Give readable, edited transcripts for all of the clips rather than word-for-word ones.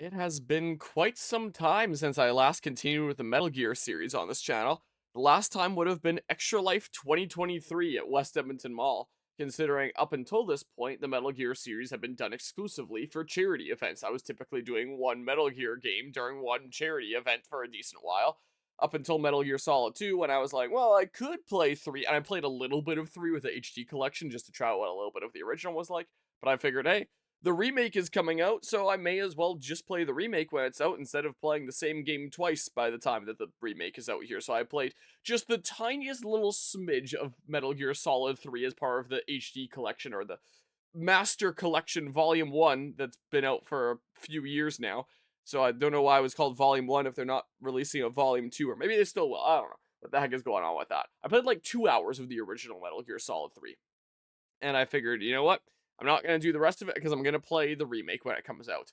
It has been quite some time since I last continued with the Metal Gear series on this channel. The last time would have been Extra Life 2023 at West Edmonton Mall, considering up until this point, the Metal Gear series had been done exclusively for charity events. I was typically doing one Metal Gear game during one charity event for a decent while, up until Metal Gear Solid 2, when I was like, well, I could play 3, and I played a little bit of 3 with the HD collection just to try out what a little bit of the original was like, but I figured, hey, the remake is coming out, so I may as well just play the remake when it's out instead of playing the same game twice by the time that the remake is out here. So I played just the tiniest little smidge of Metal Gear Solid 3 as part of the HD collection, or the Master Collection Volume 1 that's been out for a few years now. So I don't know why it was called Volume 1 if they're not releasing a Volume 2, or maybe they still will. I don't know what the heck is going on with that. I played like 2 hours of the original Metal Gear Solid 3. And I figured, you know what? I'm not going to do the rest of it because I'm going to play the remake when it comes out.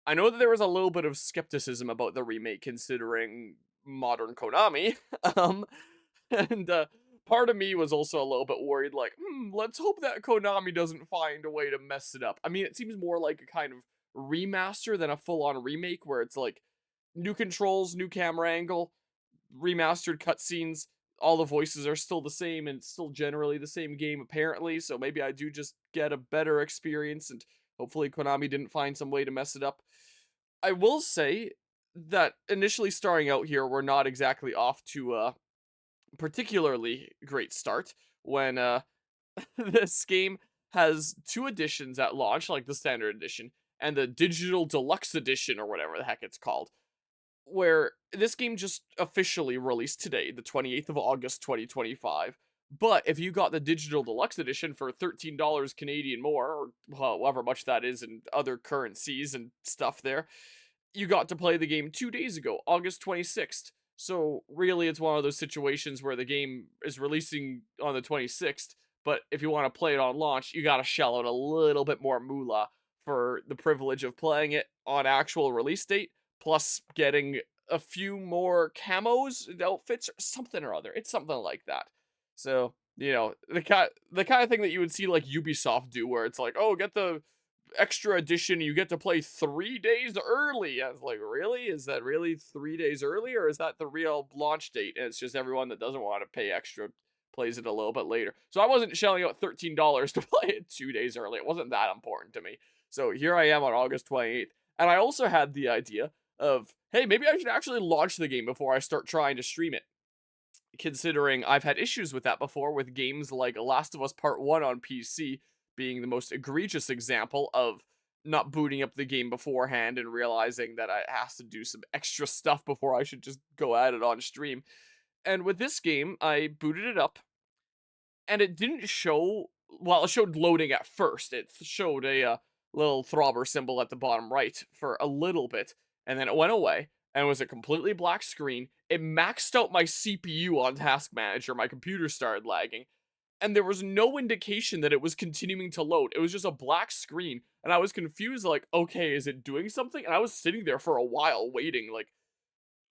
I know that there was a little bit of skepticism about the remake considering modern Konami. um, and part of me was also a little bit worried, like, let's hope that Konami doesn't find a way to mess it up. I mean, it seems more like a kind of remaster than a full on remake where it's like new controls, new camera angle, remastered cutscenes. All the voices are still the same, and it's still generally the same game, apparently. So maybe I do just get a better experience, and hopefully Konami didn't find some way to mess it up. I will say that initially starting out here, we're not exactly off to a particularly great start when this game has two editions at launch, like the standard edition and the digital deluxe edition, or whatever the heck it's called, where this game just officially released today, the 28th of August 2025. But if you got the digital deluxe edition for $13 Canadian more, or however much that is in other currencies and stuff there, you got to play the game 2 days ago, August 26th. So really, it's one of those situations where the game is releasing on the 26th, but if you want to play it on launch, you got to shell out a little bit more moolah for the privilege of playing it on actual release date, plus getting a few more camos, outfits, or something or other. It's something like that. So, the kind of thing that you would see like Ubisoft do, where it's like, oh, get the extra edition, you get to play 3 days early. I was like, really? Is that really 3 days early, or is that the real launch date? And it's just everyone that doesn't want to pay extra plays it a little bit later. So I wasn't shelling out $13 to play it 2 days early. It wasn't that important to me. So here I am on August 28th. And I also had the idea of, hey, maybe I should actually launch the game before I start trying to stream it, considering I've had issues with that before with games like Last of Us Part 1 on PC being the most egregious example of not booting up the game beforehand and realizing that I has to do some extra stuff before I should just go at it on stream. And with this game, I booted it up and it didn't show, well, it showed loading at first. It showed a little throbber symbol at the bottom right for a little bit, and then it went away, and it was a completely black screen. It maxed out my CPU on Task Manager. My computer started lagging, and there was no indication that it was continuing to load. It was just a black screen, and I was confused, like, okay, is it doing something? And I was sitting there for a while waiting, like,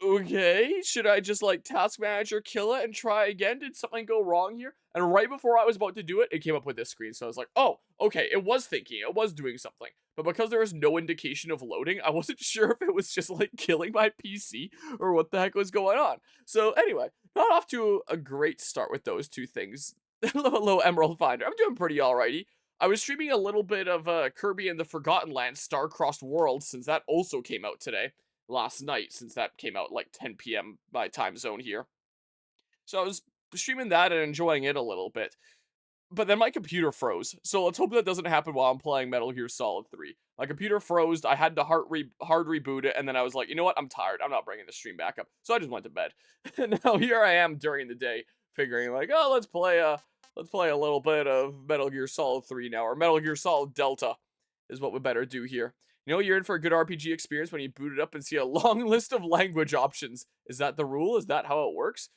okay, should I just like task manager kill it and try again? Did something go wrong here? And right before I was about to do it, it came up with this screen. So I was like, oh, okay, it was thinking, it was doing something. But because there was no indication of loading, I wasn't sure if it was just like killing my PC or what the heck was going on. So anyway, not off to a great start with those two things. Hello, Emerald Finder. I'm doing pretty alrighty. I was streaming a little bit of Kirby and the Forgotten Land Star-Crossed Worlds since that also came out today last night, since that came out like 10 p.m. my time zone here. So I was streaming that and enjoying it a little bit. But then my computer froze. So let's hope that doesn't happen while I'm playing Metal Gear Solid 3. My computer froze. I had to hard reboot it, and then I was like, you know what? I'm tired. I'm not bringing the stream back up. So I just went to bed. And now here I am during the day, figuring like, oh, let's play a little bit of Metal Gear Solid 3 now, or Metal Gear Solid Delta is what we better do here. You know, you're in for a good RPG experience when you boot it up and see a long list of language options. Is that the rule? Is that how it works?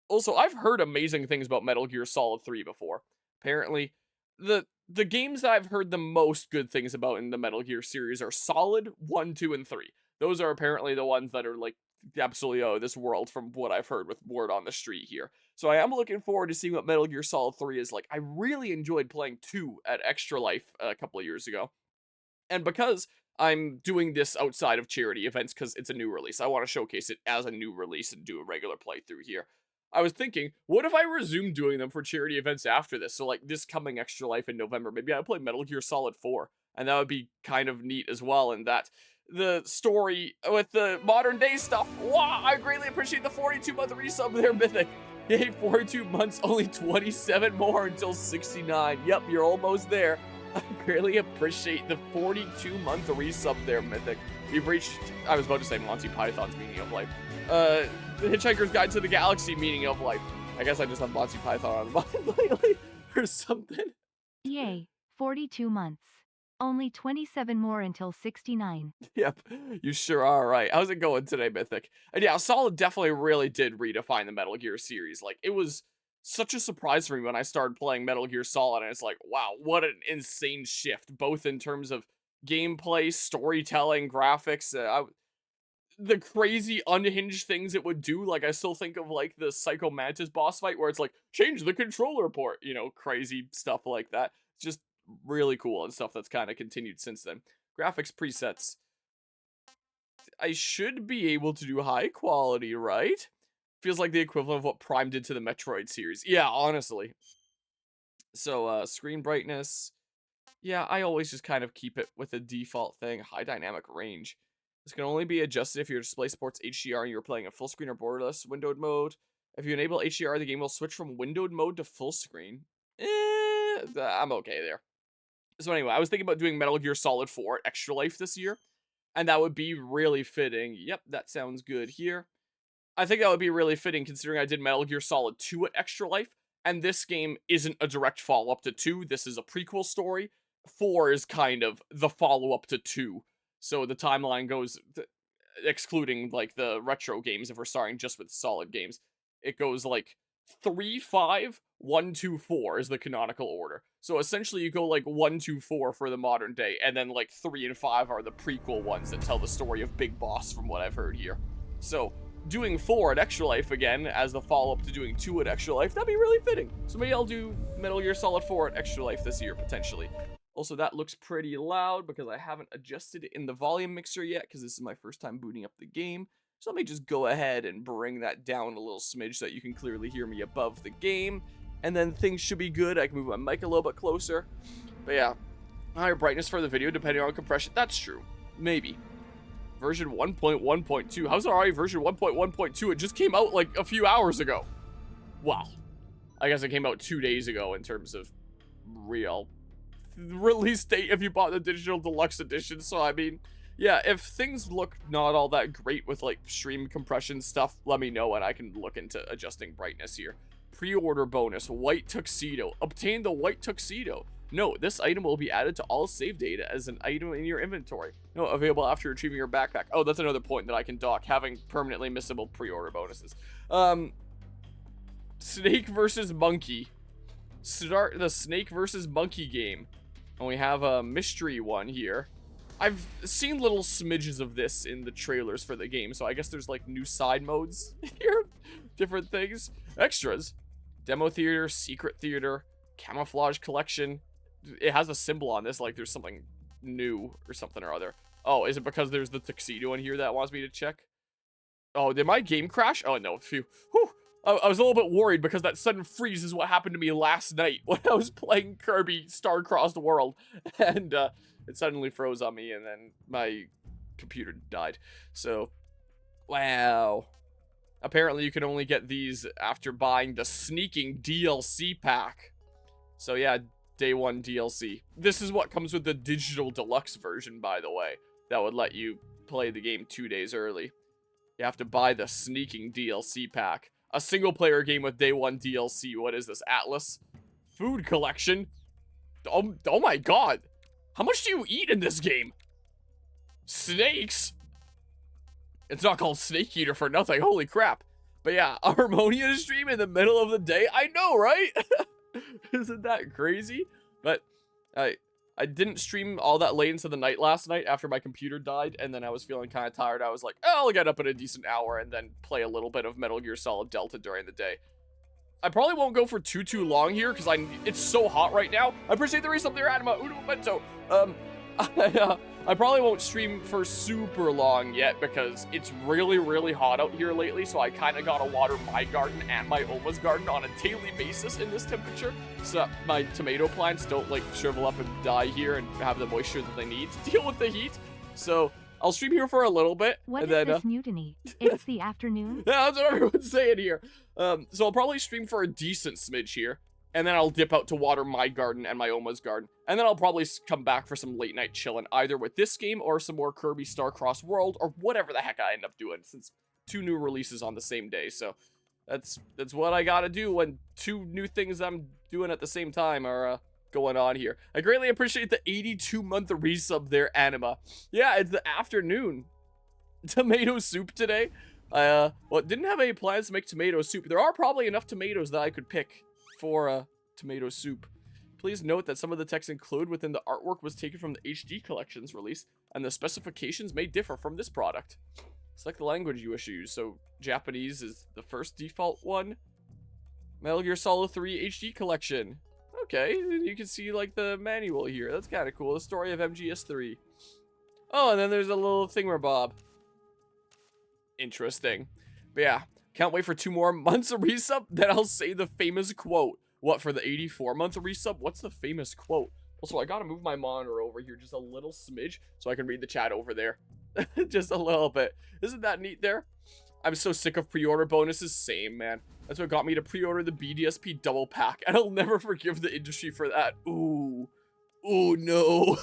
Also, I've heard amazing things about Metal Gear Solid 3 before. Apparently, the games that I've heard the most good things about in the Metal Gear series are Solid 1, 2, and 3. Those are apparently the ones that are like absolutely out of this world from what I've heard with word on the street here. So I am looking forward to seeing what Metal Gear Solid 3 is like. I really enjoyed playing 2 at Extra Life a couple of years ago. And because I'm doing this outside of charity events because it's a new release. I want to showcase it as a new release and do a regular playthrough here. I was thinking, what if I resume doing them for charity events after this? So, like, this coming Extra Life in November, maybe I play Metal Gear Solid 4, and that would be kind of neat as well, in that the story with the modern day stuff. Wow, I greatly appreciate the 42-month resub there, Mythic. Yay, 42 months, only 27 more until 69. Yep, you're almost there. I greatly appreciate the 42-month resub there, Mythic. We've reached, I was about to say Monty Python's meaning of life. The Hitchhiker's Guide to the Galaxy meaning of life. I guess I just have Monty Python on mind lately or something. Yay, 42 months. Only 27 more until 69. Yep, you sure are right. How's it going today, Mythic? And yeah, Solid definitely really did redefine the Metal Gear series. Like, it was such a surprise for me when I started playing Metal Gear Solid, and it's like, wow, what an insane shift, both in terms of gameplay, storytelling, graphics, the crazy unhinged things it would do. Like, I still think of, like, the Psycho Mantis boss fight where it's like, change the controller port, you know, crazy stuff like that. It's just really cool and stuff that's kind of continued since then. Graphics presets. I should be able to do high quality, right? Feels like the equivalent of what Prime did to the Metroid series. Yeah, honestly. So, screen brightness. Yeah, I always just kind of keep it with a default thing. High dynamic range. This can only be adjusted if your display supports HDR and you're playing a full screen or borderless windowed mode. If you enable HDR, the game will switch from windowed mode to full screen. I'm okay there. So anyway, I was thinking about doing Metal Gear Solid 4 Extra Life this year, and that would be really fitting. Yep, that sounds good here. I think that would be really fitting considering I did Metal Gear Solid 2 at Extra Life, and this game isn't a direct follow-up to 2. This is a prequel story. 4 is kind of the follow-up to 2. So the timeline goes, excluding, like, the retro games, if we're starting just with Solid games, it goes, like, 3, 5, 1, 2, 4 is the canonical order. So essentially you go, like, 1, 2, 4 for the modern day, and then, like, 3 and 5 are the prequel ones that tell the story of Big Boss, from what I've heard here. So doing 4 at Extra Life again as the follow-up to doing 2 at Extra Life, that'd be really fitting. So maybe I'll do Metal Gear Solid 4 at Extra Life this year, potentially. Also, that looks pretty loud because I haven't adjusted it in the volume mixer yet because this is my first time booting up the game. So let me just go ahead and bring that down a little smidge so that you can clearly hear me above the game. And then things should be good. I can move my mic a little bit closer. But yeah, higher brightness for the video depending on compression. That's true. Maybe. Version 1.1.2. How's it already version 1.1.2? It just came out like a few hours ago. Wow. I guess it came out 2 days ago in terms of real release date if you bought the digital deluxe edition. So I mean, yeah, if things look not all that great with like stream compression stuff, let me know and I can look into adjusting brightness here. Pre-order bonus, white tuxedo. Obtain the white tuxedo. No, this item will be added to all save data as an item in your inventory. No, available after retrieving your backpack. Oh, that's another point that I can dock, having permanently missable pre-order bonuses. Snake versus monkey. Start the snake versus monkey game. And we have a mystery one here. I've seen little smidges of this in the trailers for the game, so I guess there's like new side modes here. Different things. Extras. Demo theater, secret theater, camouflage collection. It has a symbol on this, like there's something new or something or other. Oh, is it because there's the tuxedo in here that wants me to check? Oh, did my game crash? Oh, no. Phew. Whew. I was a little bit worried because that sudden freeze is what happened to me last night when I was playing Kirby Star-Crossed World. And it suddenly froze on me and then my computer died. So, wow. Apparently you can only get these after buying the sneaking DLC pack. So yeah, day 1 DLC. This is what comes with the digital deluxe version, by the way. That would let you play the game 2 days early. You have to buy the sneaking DLC pack. A single player game with day 1 DLC. What is this? Atlas? Food collection? Oh my god. How much do you eat in this game? Snakes? It's not called Snake Eater for nothing. Holy crap. But yeah, a Harmonia stream in the middle of the day. I know, right? Isn't that crazy? But I didn't stream all that late into the night last night after my computer died, and then I was feeling kind of tired. I was like, oh, I'll get up in a decent hour and then play a little bit of Metal Gear Solid Delta during the day. I probably won't go for too long here, because it's so hot right now. I appreciate the resub there, Anima. Uno momento. I probably won't stream for super long yet because it's really, really hot out here lately, so I kind of gotta water my garden and my Oma's garden on a daily basis in this temperature, so that my tomato plants don't, like, shrivel up and die here and have the moisture that they need to deal with the heat. So I'll stream here for a little bit. What and is then, this mutiny? It's the afternoon? Yeah, that's what everyone's saying here. So I'll probably stream for a decent smidge here. And then I'll dip out to water my garden and my Oma's garden. And then I'll probably come back for some late night chilling, either with this game or some more Kirby Starcross World or whatever the heck I end up doing, since 2 new releases on the same day. So that's what I gotta do when 2 new things I'm doing at the same time are going on here. I greatly appreciate the 82-month resub there, Anima. Yeah, it's the afternoon. Tomato soup today. Well, didn't have any plans to make tomato soup. There are probably enough tomatoes that I could pick for tomato soup. Please note that some of the text included within the artwork was taken from the HD Collection's release, and the specifications may differ from this product. Select the language you wish to use, so Japanese is the first default one. Metal Gear Solid 3 HD Collection. Okay, you can see, like, the manual here. That's kind of cool. The story of MGS3. Oh, and then there's a little thingamabob. Interesting. But yeah. Can't wait for 2 more months of resub, then I'll say the famous quote. What, for the 84-month resub? What's the famous quote? Also, I gotta move my monitor over here just a little smidge so I can read the chat over there. Just a little bit. Isn't that neat there? I'm so sick of pre-order bonuses. Same, man. That's what got me to pre-order the BDSP double pack, and I'll never forgive the industry for that. Ooh. Ooh, no.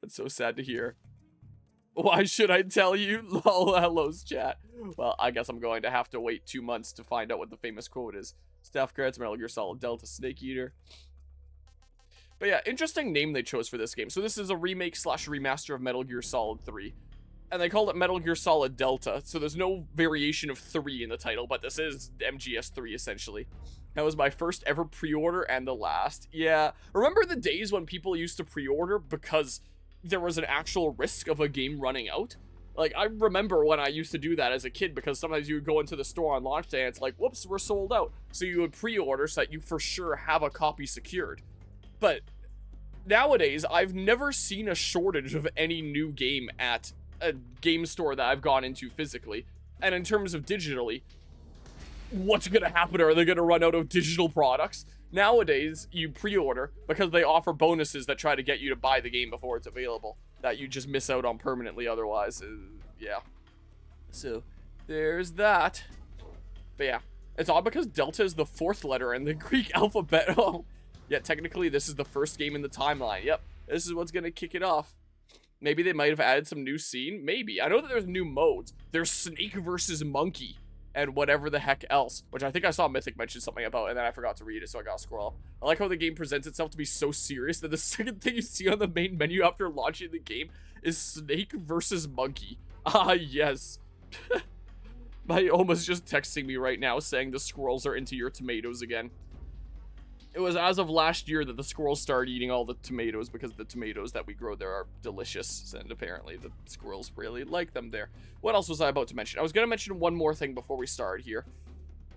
That's so sad to hear. Why should I tell you? Lol, hellos, chat. Well, I guess I'm going to have to wait 2 months to find out what the famous quote is. Staff Credits, Metal Gear Solid Delta, Snake Eater. But yeah, interesting name they chose for this game. So this is a remake slash remaster of Metal Gear Solid 3. And they called it Metal Gear Solid Delta, so there's no variation of 3 in the title, but this is MGS3 essentially. That was my first ever pre-order and the last. Yeah, remember the days when people used to pre-order because there was an actual risk of a game running out? Like, I remember when I used to do that as a kid because sometimes you would go into the store on launch day and it's like, whoops, we're sold out. So you would pre-order so that you for sure have a copy secured. But nowadays, I've never seen a shortage of any new game at a game store that I've gone into physically. And in terms of digitally, what's gonna happen? Are they gonna run out of digital products? Nowadays, you pre-order because they offer bonuses that try to get you to buy the game before it's available, that you just miss out on permanently otherwise. Yeah. So, there's that. But yeah, it's odd because Delta is the 4th letter in the Greek alphabet. Oh, yeah, technically this is the first game in the timeline. Yep, this is what's gonna kick it off. Maybe they might have added some new scene. Maybe. I know that there's new modes. There's Snake versus Monkey and whatever the heck else, which I think I saw Mythic mention something about, and then I forgot to read it, so I gotta scroll up. I like how the game presents itself to be so serious that the second thing you see on the main menu after launching the game is Snake versus Monkey. Ah, yes. My Oma's just texting me right now saying the squirrels are into your tomatoes again. It was as of last year that the squirrels started eating all the tomatoes because the tomatoes that we grow there are delicious, and apparently the squirrels really like them there. What else was I about to mention? I was going to mention one more thing before we started here,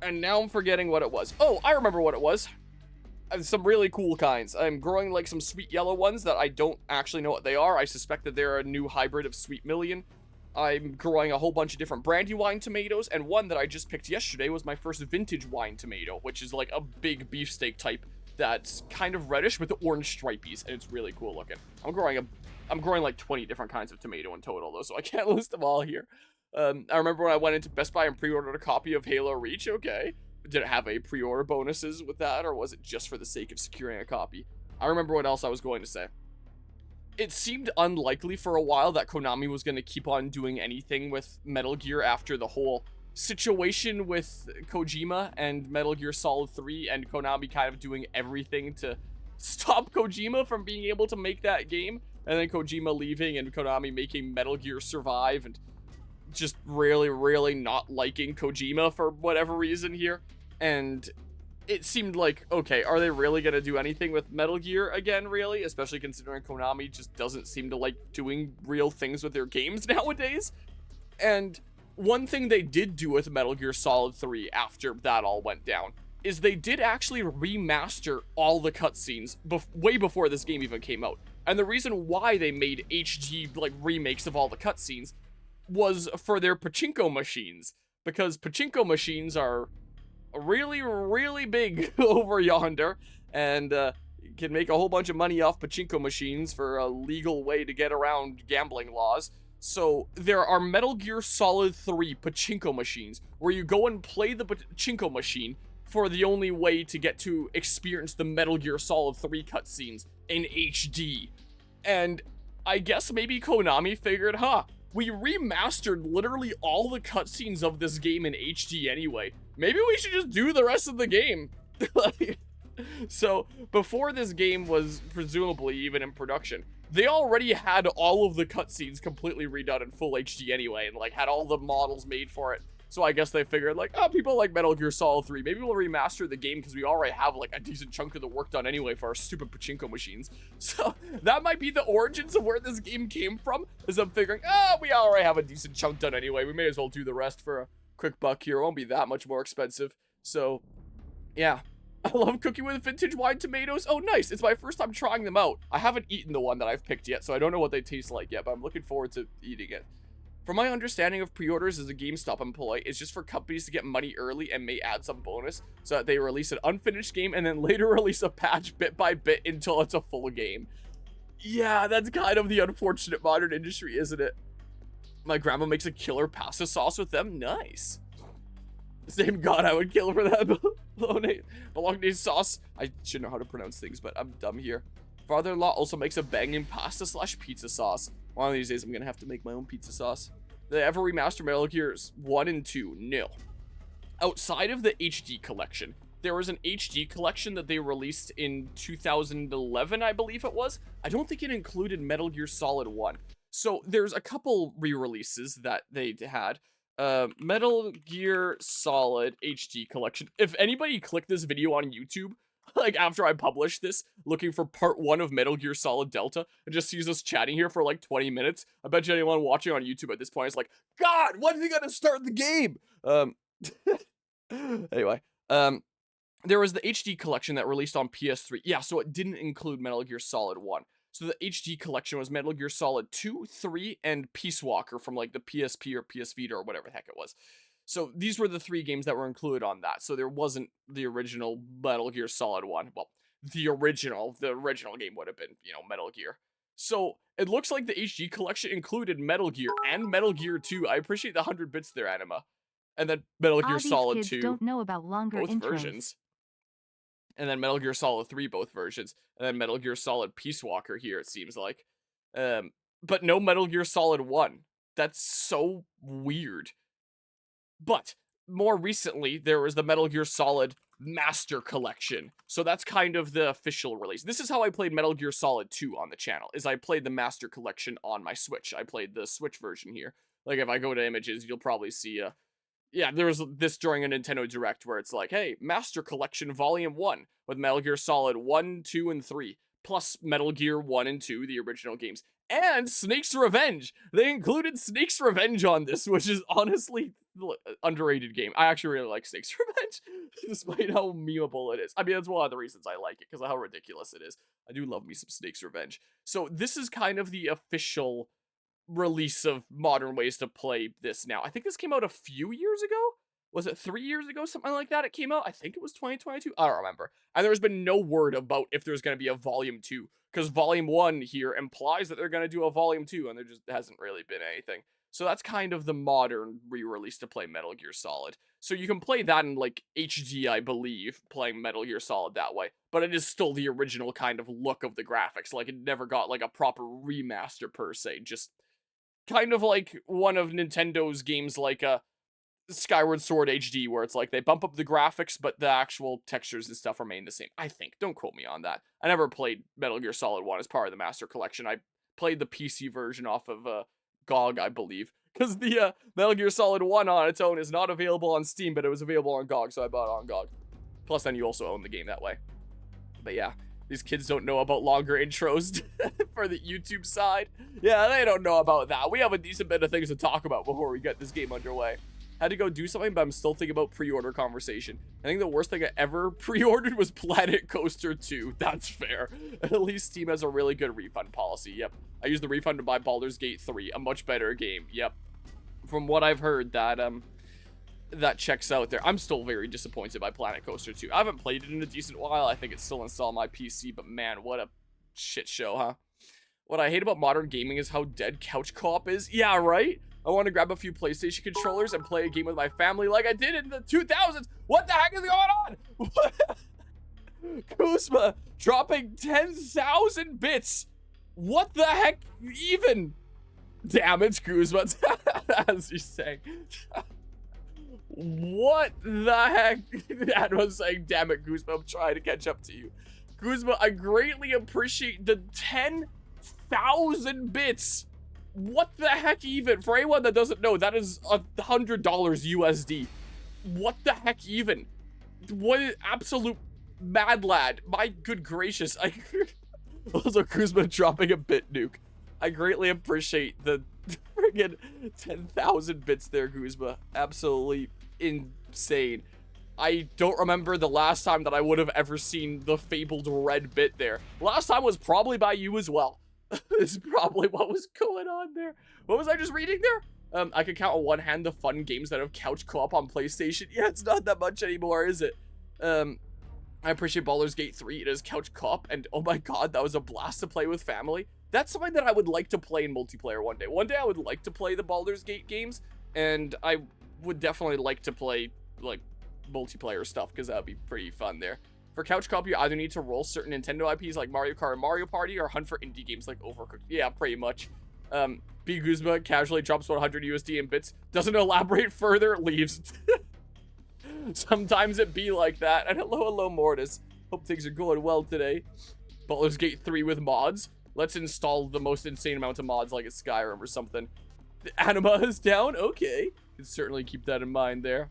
and now I'm forgetting what it was. Oh, I remember what it was. Some really cool kinds. I'm growing like some sweet yellow ones that I don't actually know what they are. I suspect that they're a new hybrid of Sweet Million. I'm growing a whole bunch of different Brandywine tomatoes, and one that I just picked yesterday was my first vintage wine tomato, which is like a big beefsteak type that's kind of reddish with the orange stripies, and it's really cool looking. I'm growing like 20 different kinds of tomato in total, though, so I can't list them all here. I remember when I went into Best Buy and pre-ordered a copy of Halo Reach. Okay, did it have a pre-order bonuses with that, or was it just for the sake of securing a copy? I remember what else I was going to say. It seemed unlikely for a while that Konami was going to keep on doing anything with Metal Gear after the whole situation with Kojima and Metal Gear Solid 3 and Konami kind of doing everything to stop Kojima from being able to make that game, and then Kojima leaving and Konami making Metal Gear survive and just really not liking Kojima for whatever reason here. And it seemed like, okay, are they really going to do anything with Metal Gear again, really? Especially considering Konami just doesn't seem to like doing real things with their games nowadays. And one thing they did do with Metal Gear Solid 3 after that all went down is they did actually remaster all the cutscenes way before this game even came out. And the reason why they made HD like remakes of all the cutscenes was for their pachinko machines, because pachinko machines are really, really big over yonder, and can make a whole bunch of money off pachinko machines for a legal way to get around gambling laws. So there are Metal Gear Solid 3 pachinko machines where you go and play the pachinko machine for the only way to get to experience the Metal Gear Solid 3 cutscenes in HD. And I guess maybe Konami figured, we remastered literally all the cutscenes of this game in HD anyway. Maybe we should just do the rest of the game. So, before this game was presumably even in production, they already had all of the cutscenes completely redone in full HD anyway, and like had all the models made for it. So I guess they figured like, people like Metal Gear Solid 3, maybe we'll remaster the game because we already have like a decent chunk of the work done anyway for our stupid pachinko machines. So that might be the origins of where this game came from, is I'm figuring, we already have a decent chunk done anyway, we may as well do the rest for a quick buck here, it won't be that much more expensive. So, yeah. I love cooking with vintage wine tomatoes. Oh, nice. It's my first time trying them out. I haven't eaten the one that I've picked yet, so I don't know what they taste like yet, but I'm looking forward to eating it. From my understanding of pre-orders as a GameStop employee, it's just for companies to get money early and may add some bonus so that they release an unfinished game and then later release a patch bit by bit until it's a full game. Yeah, that's kind of the unfortunate modern industry, isn't it? My grandma makes a killer pasta sauce with them. Nice. Same god I would kill for that bolognese sauce. I should know how to pronounce things, but I'm dumb here. Father-in-law also makes a banging pasta / pizza sauce. One of these days, I'm gonna have to make my own pizza sauce. Did they ever remaster Metal Gears 1 and 2? No. Outside of the HD collection, there was an HD collection that they released in 2011, I believe it was. I don't think it included Metal Gear Solid 1. So there's a couple re-releases that they had. Metal Gear Solid HD collection. If anybody clicked this video on YouTube, like after I publish this, looking for part 1 of Metal Gear Solid Delta, and just sees us chatting here for like 20 minutes, I bet you anyone watching on YouTube at this point is like, God, when's he gonna start the game? Anyway, there was the HD collection that released on PS3. Yeah, so it didn't include Metal Gear Solid 1. So the HD collection was Metal Gear Solid 2, 3, and Peace Walker from like the PSP or PS Vita or whatever the heck it was. So these were the 3 games that were included on that. So there wasn't the original Metal Gear Solid 1. Well, the original game would have been, Metal Gear. So it looks like the HD collection included Metal Gear and Metal Gear 2. I appreciate the 100 bits there, Anima. And then Metal Gear Solid kids 2. Don't know about longer both intros. versions. And then Metal Gear Solid 3, both versions. And then Metal Gear Solid Peace Walker here, it seems like. But no Metal Gear Solid 1. That's so weird. But more recently, there was the Metal Gear Solid Master Collection. So that's kind of the official release. This is how I played Metal Gear Solid 2 on the channel, is I played the Master Collection on my Switch. I played the Switch version here. Like, if I go to images, you'll probably see, yeah, there was this during a Nintendo Direct where it's like, hey, Master Collection Volume 1 with Metal Gear Solid 1, 2, and 3, plus Metal Gear 1 and 2, the original games, and Snake's Revenge. They included Snake's Revenge on this, which is honestly underrated game. I actually really like Snake's Revenge, despite how memeable it is. I mean, that's one of the reasons I like it, because of how ridiculous it is. I do love me some Snake's Revenge. So this is kind of the official release of modern ways to play this now. I think this came out a few years ago. Was it 3 years ago? Something like that it came out. I think it was 2022. I don't remember. And there's been no word about if there's going to be a volume 2. Because volume 1 here implies that they're going to do a volume 2. And there just hasn't really been anything. So that's kind of the modern re-release to play Metal Gear Solid. So you can play that in like HD, I believe, playing Metal Gear Solid that way. But it is still the original kind of look of the graphics. Like, it never got like a proper remaster per se. Just kind of like one of Nintendo's games like Skyward Sword HD, where it's like they bump up the graphics, but the actual textures and stuff remain the same. I think. Don't quote me on that. I never played Metal Gear Solid 1 as part of the Master Collection. I played the PC version off of GOG, I believe. Because the Metal Gear Solid 1 on its own is not available on Steam, but it was available on GOG, so I bought it on GOG. Plus, then you also own the game that way. But yeah, these kids don't know about longer intros for the YouTube side. Yeah, they don't know about that. We have a decent bit of things to talk about before we get this game underway. Had to go do something, but I'm still thinking about pre-order conversation. I think the worst thing I ever pre-ordered was Planet Coaster 2. That's fair. At least Steam has a really good refund policy. Yep. I used the refund to buy Baldur's Gate 3, a much better game. Yep. From what I've heard, that checks out there. I'm still very disappointed by Planet Coaster 2. I haven't played it in a decent while. I think it's still installed on my PC, but man, what a shit show, huh? What I hate about modern gaming is how dead couch co-op is. Yeah, right? I want to grab a few PlayStation controllers and play a game with my family like I did in the 2000s. What the heck is going on? Kuzma dropping 10,000 bits. What the heck even? Damn, it's Kuzma, as you say. What the heck? Dad was saying, damn it, Kuzma, I'm trying to catch up to you. Kuzma, I greatly appreciate the 10,000 bits. What the heck even? For anyone that doesn't know, that is $100 USD. What the heck even? What an absolute mad lad. My good gracious. Also, Kuzma dropping a bit nuke. I greatly appreciate the friggin' 10,000 bits there, Kuzma. Absolutely insane. I don't remember the last time that I would have ever seen the fabled red bit there. Last time was probably by you as well. This is probably what was going on there. What was I just reading there? I can count on one hand the fun games that have couch co-op on PlayStation. Yeah, it's not that much anymore, is it? I appreciate Baldur's Gate 3. It is couch co-op, and oh my god, that was a blast to play with family. That's something that I would like to play in multiplayer one day. One day I would like to play the Baldur's Gate games, and I would definitely like to play, like, multiplayer stuff, because that would be pretty fun there. For couch co-op, you either need to roll certain Nintendo IPs like Mario Kart and Mario Party, or hunt for indie games like Overcooked. Yeah, pretty much. B. Guzma casually drops 100 USD in bits, doesn't elaborate further, leaves. Sometimes it be like that. And hello, Mortis. Hope things are going well today. Baldur's Gate 3 with mods. Let's install the most insane amount of mods like it's Skyrim or something. The anima is down? Okay. Can certainly keep that in mind there.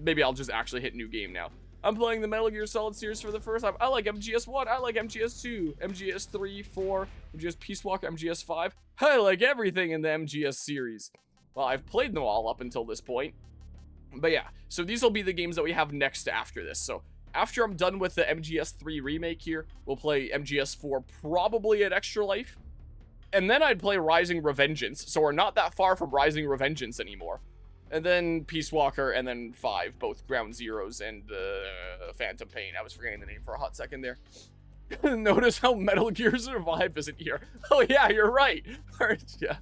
Maybe I'll just actually hit new game now. I'm playing the Metal Gear Solid series for the first time. I like MGS1, I like MGS2, MGS3, 4, MGS Peace Walker, MGS5. I like everything in the MGS series. Well, I've played them all up until this point. But yeah, so these will be the games that we have next after this. So after I'm done with the MGS3 remake here, we'll play MGS4 probably at Extra Life. And then I'd play Rising Revengeance, so we're not that far from Rising Revengeance anymore. And then Peace Walker, and then 5, both Ground Zeroes and Phantom Pain. I was forgetting the name for a hot second there. Notice how Metal Gear Survive isn't here. Oh yeah, you're right. Yeah,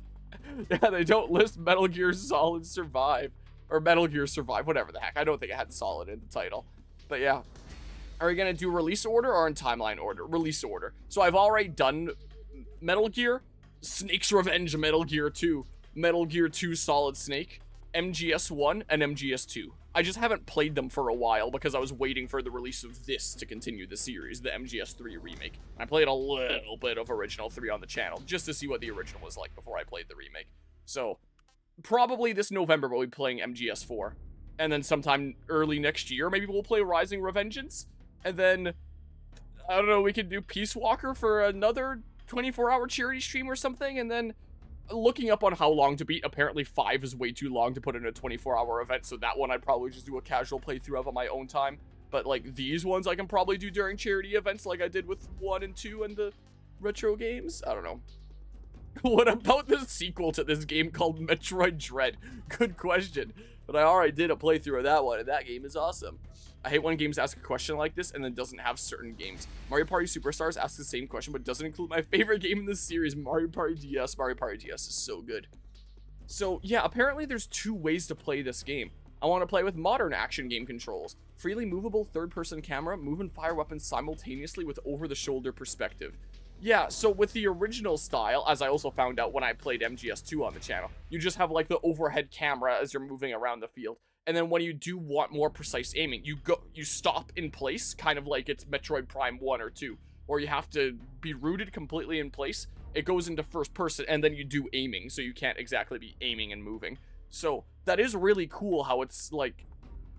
they don't list Metal Gear Solid Survive. Or Metal Gear Survive, whatever the heck. I don't think it had Solid in the title. But yeah. Are we going to do release order or in timeline order? Release order. So I've already done Metal Gear, Snake's Revenge Metal Gear 2, Metal Gear 2 Solid Snake, MGS1, and MGS2. I just haven't played them for a while because I was waiting for the release of this to continue the series, the MGS3 remake. I played a little bit of Original 3 on the channel, just to see what the original was like before I played the remake. So, probably this November we'll be playing MGS4. And then sometime early next year, maybe we'll play Rising Revengeance. And then, I don't know, we could do Peace Walker for another 24-hour charity stream or something. And then, looking up on how long to beat, apparently 5 is way too long to put in a 24-hour event. So that one I'd probably just do a casual playthrough of on my own time. But, like, these ones I can probably do during charity events like I did with 1 and 2 and the retro games. I don't know. What about the sequel to this game called Metroid Dread? Good question. But I already did a playthrough of that one, and that game is awesome. I hate when games ask a question like this and then doesn't have certain games. Mario Party Superstars asks the same question, but doesn't include my favorite game in this series, Mario Party DS. Mario Party DS is so good. So, yeah, apparently there's 2 ways to play this game. I want to play with modern action game controls. Freely movable third-person camera, move and fire weapons simultaneously with over-the-shoulder perspective. Yeah, so with the original style, as I also found out when I played MGS2 on the channel, you just have like the overhead camera as you're moving around the field. And then when you do want more precise aiming, you stop in place, kind of like it's Metroid Prime 1 or 2, or you have to be rooted completely in place. It goes into first person, and then you do aiming, so you can't exactly be aiming and moving. So that is really cool how it's like,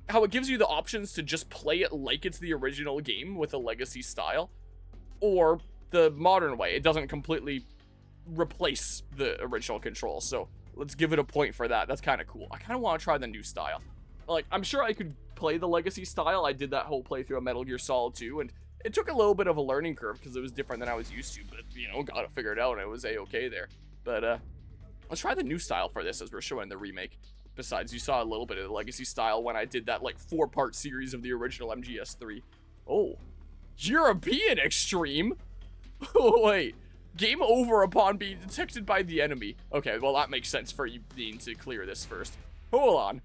how it gives you the options to just play it like it's the original game with a legacy style, or the modern way. It doesn't completely replace the original controls. So let's give it a point for that. That's kind of cool. I kind of want to try the new style. Like, I'm sure I could play the legacy style. I did that whole playthrough of Metal Gear Solid 2, and it took a little bit of a learning curve because it was different than I was used to, but, you know, got it figured out, and it was a-okay there. But, let's try the new style for this as we're showing the remake. Besides, you saw a little bit of the legacy style when I did that, like, 4-part series of the original MGS3. Oh, European Extreme? Wait, game over upon being detected by the enemy. Okay, well, that makes sense for you needing to clear this first. Hold on.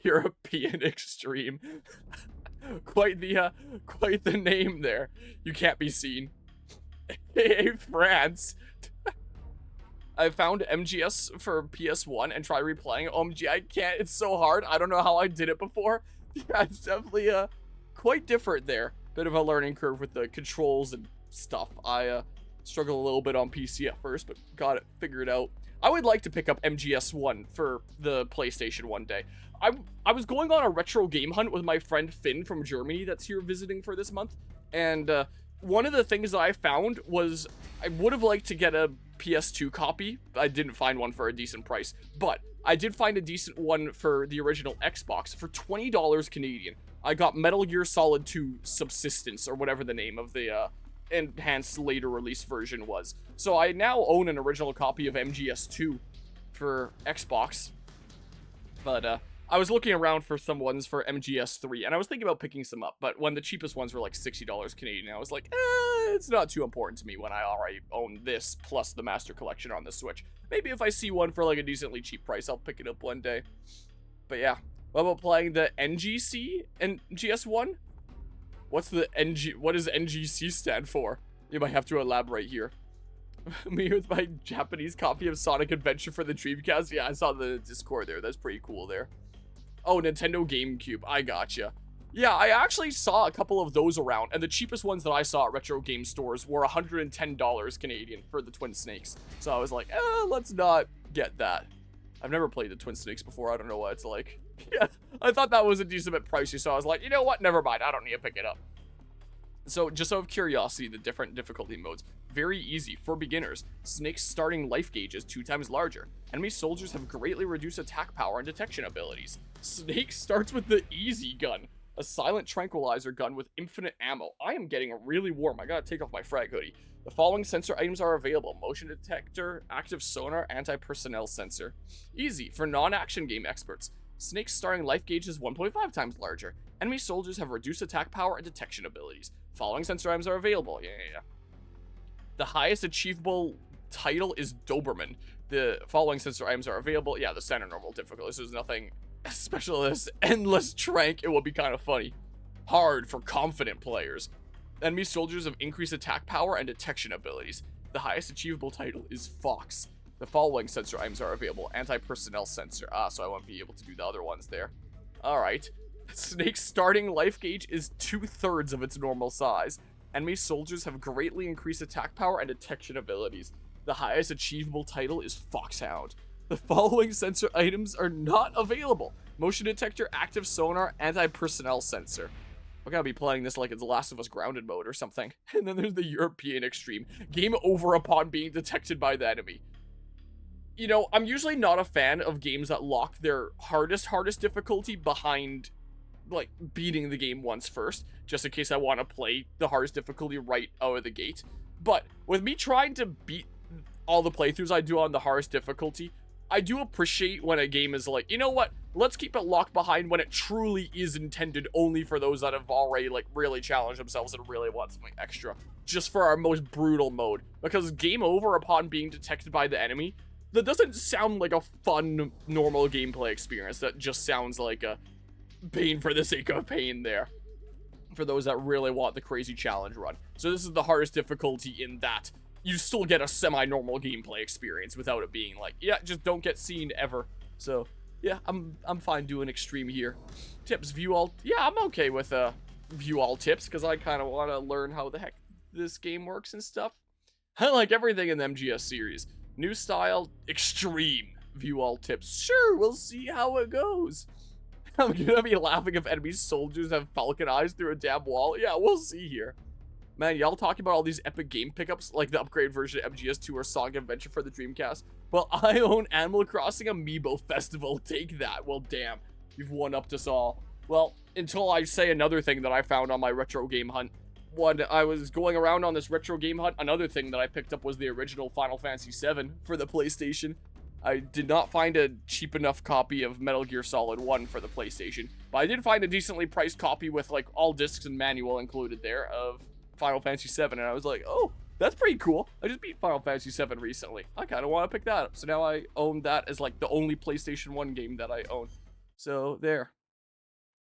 European Extreme. quite the name there. You can't be seen. Hey, France. I found MGS for PS1 and tried replaying. OMG, I can't. It's so hard. I don't know how I did it before. Yeah, it's definitely quite different there. Bit of a learning curve with the controls and stuff. I struggled a little bit on PC at first, but got it figured out. I would like to pick up MGS1 for the PlayStation one day. I was going on a retro game hunt with my friend Finn from Germany that's here visiting for this month, and one of the things that I found was I would have liked to get a PS2 copy. I didn't find one for a decent price, but I did find a decent one for the original Xbox for $20 Canadian. I got Metal Gear Solid 2 Subsistence, or whatever the name of the enhanced later release version was. So I now own an original copy of MGS2 for Xbox, but I was looking around for some ones for MGS3, and I was thinking about picking some up, but when the cheapest ones were like $60 Canadian, I was like, it's not too important to me when I already own this plus the Master Collection on the Switch. Maybe if I see one for like a decently cheap price, I'll pick it up one day. But yeah, what about playing the NGC and GS1? What does NGC stand for? You might have to elaborate here. Me with my Japanese copy of Sonic Adventure for the Dreamcast. Yeah, I saw the Discord there. That's pretty cool there. Oh, Nintendo GameCube. I gotcha. Yeah, I actually saw a couple of those around, and the cheapest ones that I saw at retro game stores were $110 Canadian for the Twin Snakes. So I was like, let's not get that. I've never played the Twin Snakes before. I don't know what it's like. Yeah, I thought that was a decent bit pricey, so I was like, you know what? Never mind. I don't need to pick it up. So, just out of curiosity, the different difficulty modes. Very easy for beginners. Snake's starting life gauge is 2 times larger. Enemy soldiers have greatly reduced attack power and detection abilities. Snake starts with the easy gun, a silent tranquilizer gun with infinite ammo. I am getting really warm. I gotta take off my frag hoodie. The following sensor items are available: motion detector, active sonar, anti-personnel sensor. Easy for non-action game experts. Snake's starting life gauge is 1.5 times larger. Enemy soldiers have reduced attack power and detection abilities. Following sensor items are available. Yeah. The highest achievable title is Doberman. The following sensor items are available. Yeah, the standard normal difficulty. This is nothing special. This endless trank. It will be kind of funny. Hard for confident players. Enemy soldiers have increased attack power and detection abilities. The highest achievable title is Fox. The following sensor items are available. Anti-personnel sensor. So I won't be able to do the other ones there. Alright. Snake's starting life gauge is 2/3 of its normal size. Enemy soldiers have greatly increased attack power and detection abilities. The highest achievable title is Foxhound. The following sensor items are not available. Motion detector, active sonar, anti-personnel sensor. We're gonna be playing this like it's The Last of Us Grounded mode or something. And then there's the European Extreme. Game over upon being detected by the enemy. You know, I'm usually not a fan of games that lock their hardest difficulty behind, like, beating the game once first, just in case I want to play the hardest difficulty right out of the gate. But with me trying to beat all the playthroughs I do on the hardest difficulty, I do appreciate when a game is like, you know what, let's keep it locked behind when it truly is intended only for those that have already, like, really challenged themselves and really want something extra, just for our most brutal mode. Because game over upon being detected by the enemy, that doesn't sound like a fun, normal gameplay experience. That just sounds like a pain for the sake of pain there, for those that really want the crazy challenge run. So this is the hardest difficulty in that you still get a semi-normal gameplay experience without it being like, yeah, just don't get seen ever. So yeah, I'm fine doing extreme here. Tips, view all. Yeah, I'm okay with view all tips, because I kind of want to learn how the heck this game works and stuff. I like everything in the MGS series. New style, extreme, view all tips. Sure, we'll see how it goes. I'm gonna be laughing if enemy soldiers have falcon eyes through a damn wall. Yeah, we'll see here. Man, y'all talking about all these epic game pickups, like the upgrade version of MGS2 or Sonic Adventure for the Dreamcast. Well, I own Animal Crossing Amiibo Festival. Take that. Well, damn. You've one-upped us all. Well, until I say another thing that I found on my retro game hunt. When I was going around on this retro game hunt, another thing that I picked up was the original Final Fantasy VII for the PlayStation. I did not find a cheap enough copy of Metal Gear Solid 1 for the PlayStation, but I did find a decently priced copy with like all discs and manual included there of Final Fantasy VII, and I was like, oh, that's pretty cool. I just beat Final Fantasy VII recently. I kind of want to pick that up, so now I own that as like the only PlayStation 1 game that I own. So there.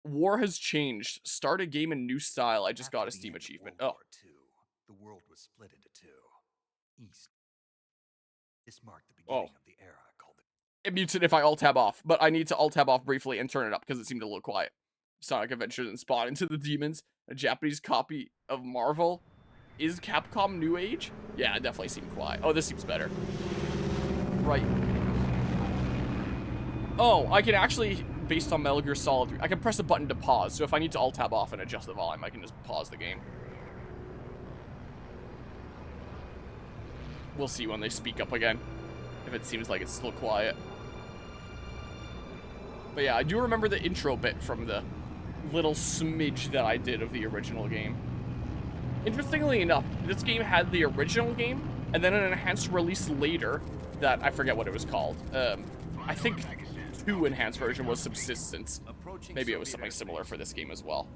War has changed. Start a game in new style. I just got a Steam achievement. Oh. The world was split into two. East. This marked the beginning of the era called the... It mutes it if I alt-tab off, but I need to alt-tab off briefly and turn it up because it seemed a little quiet. Sonic Adventure and Spawn into the Demons, a Japanese copy of Marvel. Is Capcom New Age? Yeah, it definitely seemed quiet. Oh, this seems better. Right. Oh, I can actually, based on Metal Gear Solid 3, I can press a button to pause, so if I need to alt-tab off and adjust the volume, I can just pause the game. We'll see when they speak up again, if it seems like it's still quiet. But yeah, I do remember the intro bit from the little smidge that I did of the original game. Interestingly enough, this game had the original game, and then an enhanced release later that, I forget what it was called. I think 2 enhanced version was Subsistence. Maybe it was something similar for this game as well.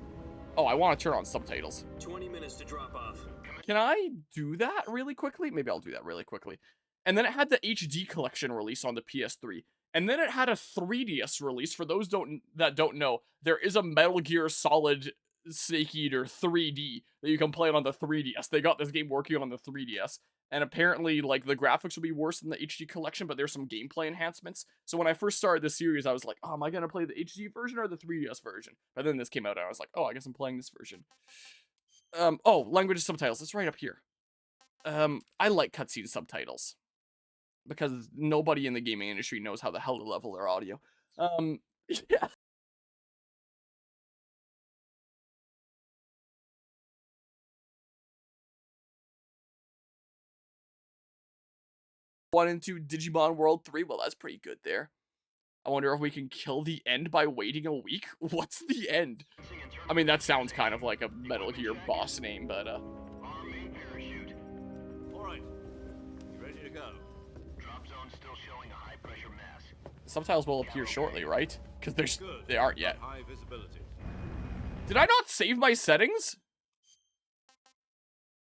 Oh, I want to turn on subtitles. 20 minutes to drop off. Can I do that really quickly? Maybe I'll do that really quickly. And then it had the HD collection release on the PS3. And then it had a 3DS release. For those that don't know, there is a Metal Gear Solid Snake Eater 3D that you can play on the 3DS. They got this game working on the 3DS. And apparently, like, the graphics will be worse than the HD collection, but there's some gameplay enhancements. So when I first started this series, I was like, oh, am I going to play the HD version or the 3DS version? But then this came out, and I was like, oh, I guess I'm playing this version. Oh, language subtitles. It's right up here. I like cutscene subtitles. Because nobody in the gaming industry knows how the hell to level their audio. Yeah. One into Digimon World 3. Well, that's pretty good there. I wonder if we can kill the end by waiting a week? What's the end? I mean, that sounds kind of like a Metal Gear boss name, but, Alright. Ready to go. Drop zone still showing a high pressure mass. subtitles will appear shortly, right? Because they aren't yet. High visibility. Did I not save my settings?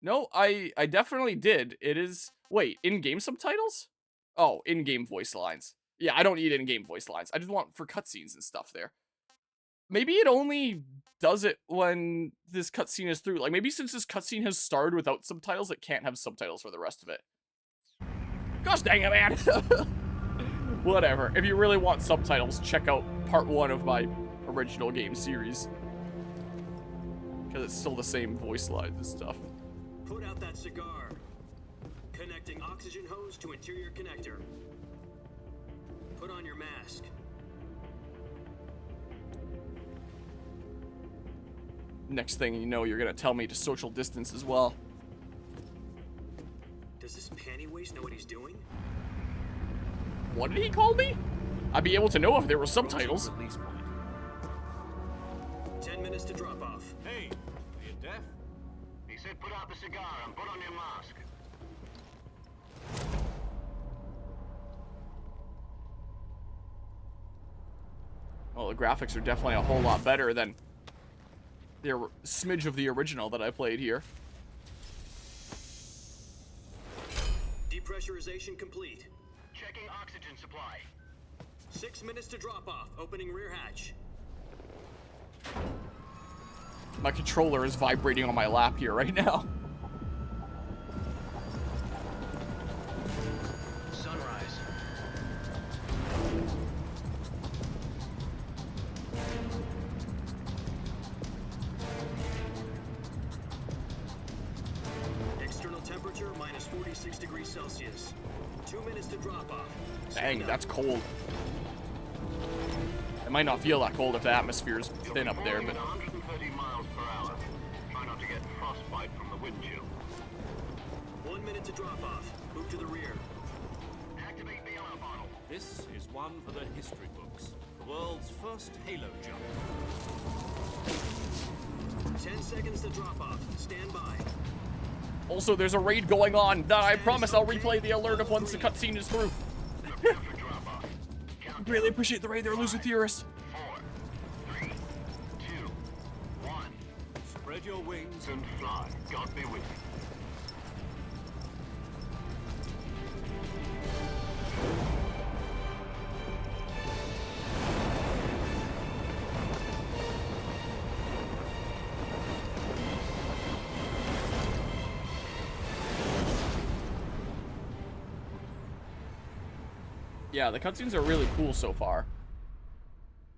No, I definitely did. It is... Wait, in-game subtitles? Oh, in-game voice lines. Yeah, I don't need in-game voice lines. I just want for cutscenes and stuff there. Maybe it only does it when this cutscene is through. Like, maybe since this cutscene has started without subtitles, it can't have subtitles for the rest of it. Gosh dang it, man! Whatever. If you really want subtitles, check out part 1 of my original game series. Because it's still the same voice lines and stuff. Put out that cigar. Connecting oxygen hose to interior connector. Put on your mask. Next thing you know, you're gonna tell me to social distance as well. Does this panty waste know what he's doing? What did he call me? I'd be able to know if there were subtitles. 10 minutes to drop off. Hey, are you deaf? He said put out the cigar and put on your mask. Well, the graphics are definitely a whole lot better than the smidge of the original that I played here. Depressurization complete. Checking oxygen supply. 6 minutes to drop off. Opening rear hatch. My controller is vibrating on my lap here right now. Sunrise. External temperature minus 46 degrees Celsius. 2 minutes to drop off. Dang, that's cold. It might not feel that cold if the atmosphere is thin up there, but... 130 miles per hour. Try not to get frostbite from the wind to drop off. Move to the rear. Activate the armor bottle. This is one for the history books. The world's first Halo jump. 10 seconds to drop off. Stand by. Also, there's a raid going on that I promise I'll replay the alert of once the cutscene is through. Prepare for drop-off. Really appreciate the raid there, Loser Theorist. 4, 3, 2, 1. Spread your wings And fly. God be with you. Yeah, the cutscenes are really cool so far.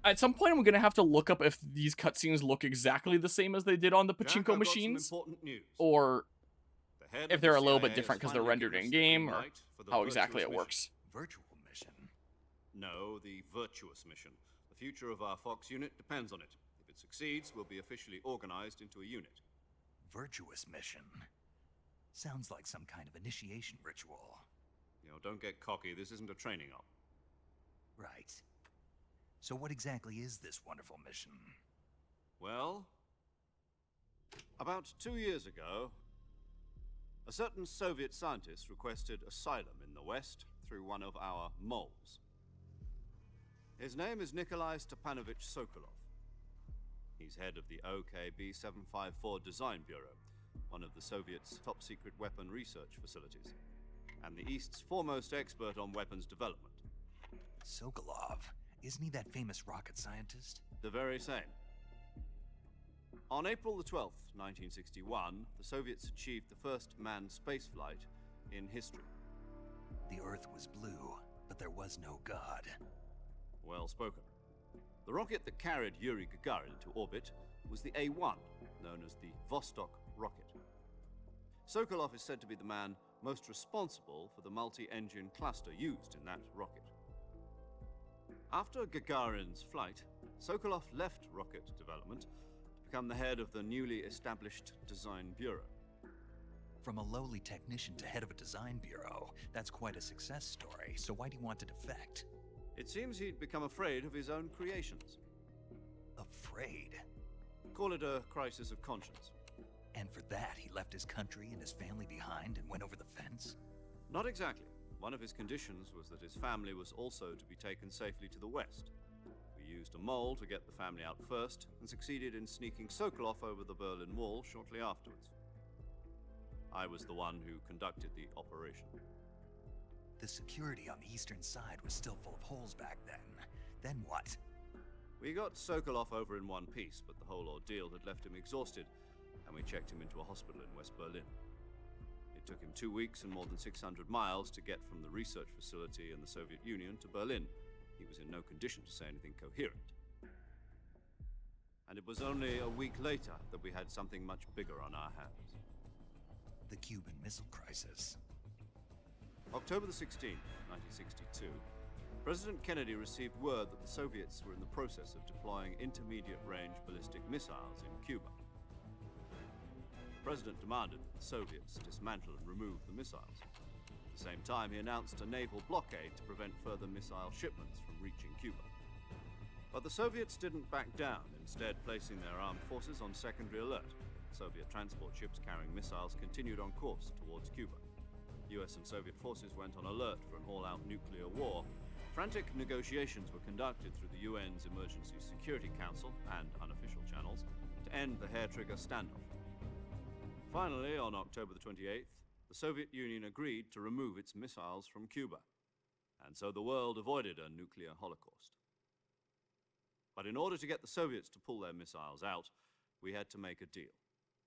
At some point, I'm gonna have to look up if these cutscenes look exactly the same as they did on the Jack, I've pachinko got some machines, important news. or The head if of they're the a little bit CIA different has because they're finally rendered given us in the game, green or light for the how exactly it virtuous works. Virtual mission. mission. No, the virtuous mission. The future of our Fox unit depends on it. If it succeeds, we'll be officially organized into a unit. Virtuous mission. Sounds like some kind of initiation ritual. You know, don't get cocky. This isn't a training op. Right. So what exactly is this wonderful mission? Well, about 2 years ago, a certain Soviet scientist requested asylum in the West through one of our moles. His name is Nikolai Stepanovich Sokolov. He's head of the OKB 754 Design Bureau, one of the Soviets' top-secret weapon research facilities, and the East's foremost expert on weapons development. Sokolov. Isn't he that famous rocket scientist? The very same. On April the 12th, 1961, the Soviets achieved the first manned spaceflight in history. The Earth was blue, but there was no God. Well spoken. The rocket that carried Yuri Gagarin into orbit was the A-1, known as the Vostok rocket. Sokolov is said to be the man most responsible for the multi-engine cluster used in that rocket. After Gagarin's flight, Sokolov left rocket development to become the head of the newly established Design Bureau. From a lowly technician to head of a design bureau, that's quite a success story, so why'd he want to defect? It seems he'd become afraid of his own creations. Afraid? Call it a crisis of conscience. And for that, he left his country and his family behind and went over the fence? Not exactly. One of his conditions was that his family was also to be taken safely to the west. We used a mole to get the family out first, and succeeded in sneaking Sokolov over the Berlin Wall shortly afterwards. I was the one who conducted the operation. The security on the eastern side was still full of holes back then. Then what? We got Sokolov over in one piece, but the whole ordeal had left him exhausted, and we checked him into a hospital in West Berlin. It took him 2 weeks and more than 600 miles to get from the research facility in the Soviet Union to Berlin. He was in no condition to say anything coherent. And it was only a week later that we had something much bigger on our hands. The Cuban Missile Crisis. October the 16th, 1962, President Kennedy received word that the Soviets were in the process of deploying intermediate-range ballistic missiles in Cuba. The President demanded that the Soviets dismantle and remove the missiles. At the same time, he announced a naval blockade to prevent further missile shipments from reaching Cuba. But the Soviets didn't back down, instead placing their armed forces on secondary alert. Soviet transport ships carrying missiles continued on course towards Cuba. US and Soviet forces went on alert for an all-out nuclear war. Frantic negotiations were conducted through the UN's Emergency Security Council and unofficial channels to end the hair-trigger standoff. Finally, on October the 28th, the Soviet Union agreed to remove its missiles from Cuba, and so the world avoided a nuclear holocaust. But in order to get the Soviets to pull their missiles out, we had to make a deal.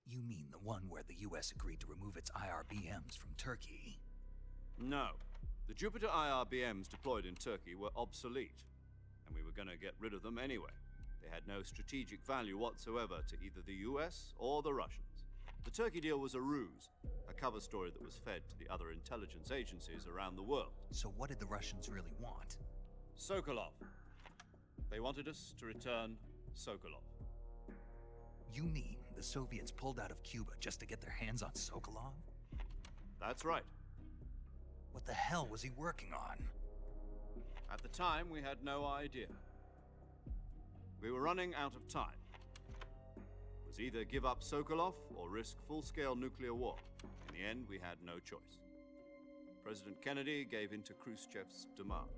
You mean the one where the US agreed to remove its IRBMs from Turkey? No. The Jupiter IRBMs deployed in Turkey were obsolete, and we were going to get rid of them anyway. They had no strategic value whatsoever to either the US or the Russians. The Turkey deal was a ruse, a cover story that was fed to the other intelligence agencies around the world. So what did the Russians really want? Sokolov. They wanted us to return Sokolov. You mean the Soviets pulled out of Cuba just to get their hands on Sokolov? That's right. What the hell was he working on? At the time, we had no idea. We were running out of time. It was either give up Sokolov or risk full-scale nuclear war. In the end, we had no choice. President Kennedy gave in to Khrushchev's demand.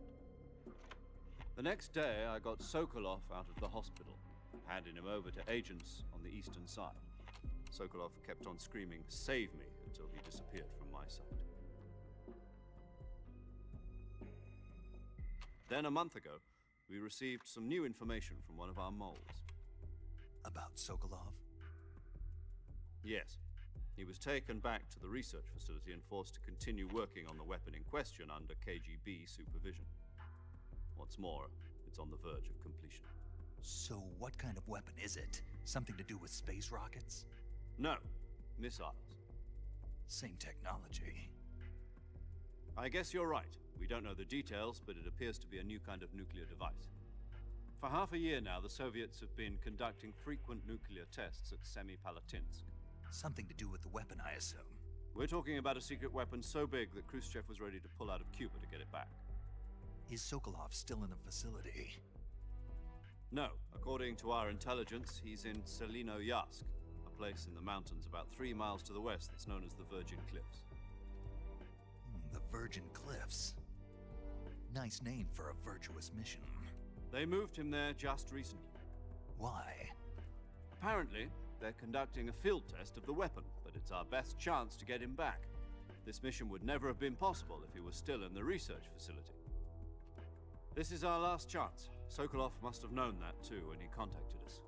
The next day, I got Sokolov out of the hospital, handed him over to agents on the eastern side. Sokolov kept on screaming, "Save me," until he disappeared from my sight. Then, a month ago, we received some new information from one of our moles. About Sokolov? Yes. He was taken back to the research facility and forced to continue working on the weapon in question under KGB supervision. What's more, it's on the verge of completion. So what kind of weapon is it? Something to do with space rockets? No, missiles. Same technology. I guess you're right. We don't know the details, but it appears to be a new kind of nuclear device. For half a year now, the Soviets have been conducting frequent nuclear tests at Semipalatinsk. Something to do with the weapon, I assume. We're talking about a secret weapon so big that Khrushchev was ready to pull out of Cuba to get it back. Is Sokolov still in the facility? No, according to our intelligence, he's in Selino-Yarsk, a place in the mountains about 3 miles to the west that's known as the Virgin Cliffs. The Virgin Cliffs. Nice name for a virtuous mission. They moved him there just recently. Why? Apparently, they're conducting a field test of the weapon, but it's our best chance to get him back. This mission would never have been possible if he was still in the research facility. This is our last chance. Sokolov must have known that too when he contacted us.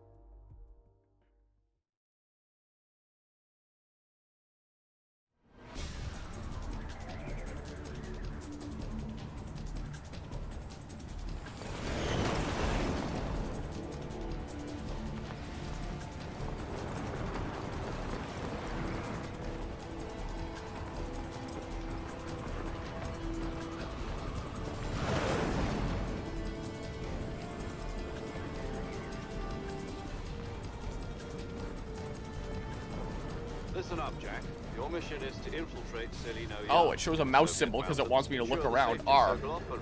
Listen up, Jack. Your mission is to infiltrate Selino-Yarsk. Oh, it shows a mouse symbol because it wants me to look around. R.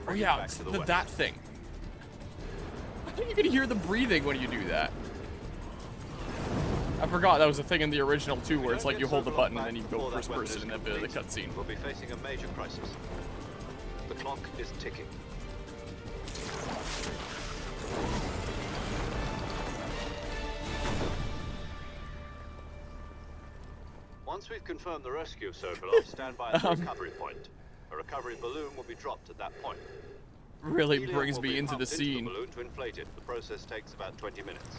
Oh yeah, it's that thing. I think you can hear the breathing when you do that. I forgot that was a thing in the original too, where it's like you hold the button and then you go first person in that bit of the cutscene. We'll be facing a major crisis. The clock is ticking. Once we've confirmed the rescue of Sokolov, stand by at the recovery point. A recovery balloon will be dropped at that point. Really Helium brings will me be into the pumped scene. the balloon to inflate it. The process takes about 20 minutes.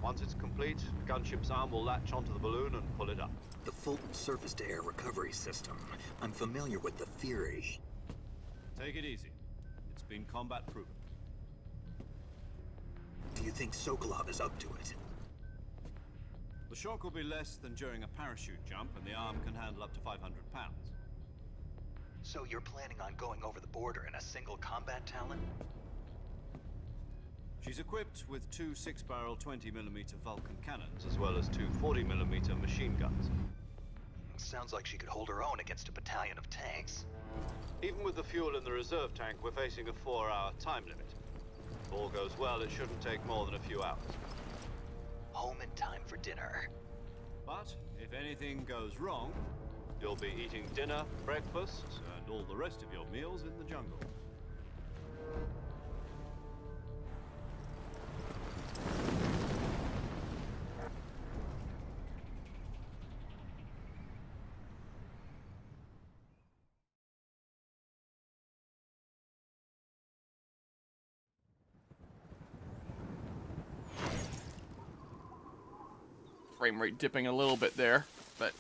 Once it's complete, the gunship's arm will latch onto the balloon and pull it up. The Fulton surface-to-air recovery system. I'm familiar with the theory. Take it easy. It's been combat proven. Do you think Sokolov is up to it? The shock will be less than during a parachute jump, and the arm can handle up to 500 pounds. So you're planning on going over the border in a single combat Talon? She's equipped with 2 6-barrel 20mm Vulcan cannons, as well as 2 40mm machine guns. Sounds like she could hold her own against a battalion of tanks. Even with the fuel in the reserve tank, we're facing a 4-hour time limit. If all goes well, it shouldn't take more than a few hours. Home in time for dinner. But if anything goes wrong, you'll be eating dinner, breakfast, and all the rest of your meals in the jungle. Frame rate dipping a little bit there, but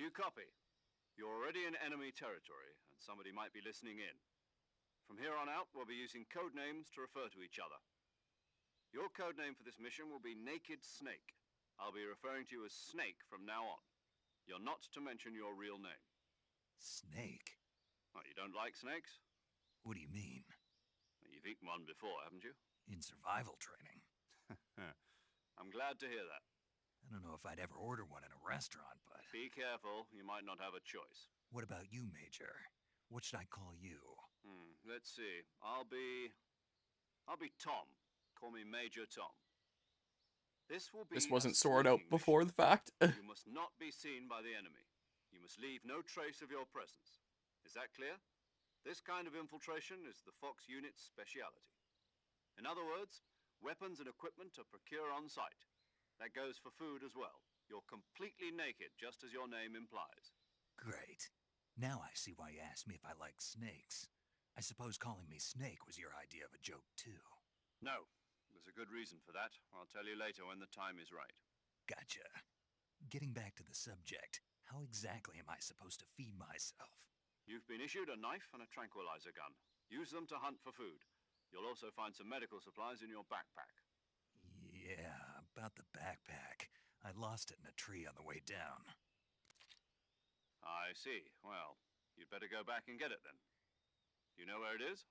you copy? You're already in enemy territory, and somebody might be listening in. From here on out, we'll be using code names to refer to each other. Your code name for this mission will be Naked Snake. I'll be referring to you as Snake from now on. You're not to mention your real name. Snake? Oh, you don't like snakes? What do you mean? You've eaten one before, haven't you? In survival training? I'm glad to hear that. I don't know if I'd ever order one in a restaurant, but... Be careful, you might not have a choice. What about you, Major? What should I call you? Let's see. I'll be Tom. Call me Major Tom. This will be This wasn't a sorted out sneaking before mission. the fact. You must not be seen by the enemy. You must leave no trace of your presence. Is that clear? This kind of infiltration is the Fox unit's speciality. In other words, weapons and equipment are procured on site. That goes for food as well. You're completely naked, just as your name implies. Great. Now I see why you asked me if I like snakes. I suppose calling me Snake was your idea of a joke, too. No, there's a good reason for that. I'll tell you later when the time is right. Gotcha. Getting back to the subject, how exactly am I supposed to feed myself? You've been issued a knife and a tranquilizer gun. Use them to hunt for food. You'll also find some medical supplies in your backpack. Yeah, about the backpack. I lost it in a tree on the way down. I see. Well, you'd better go back and get it then. You know where it is?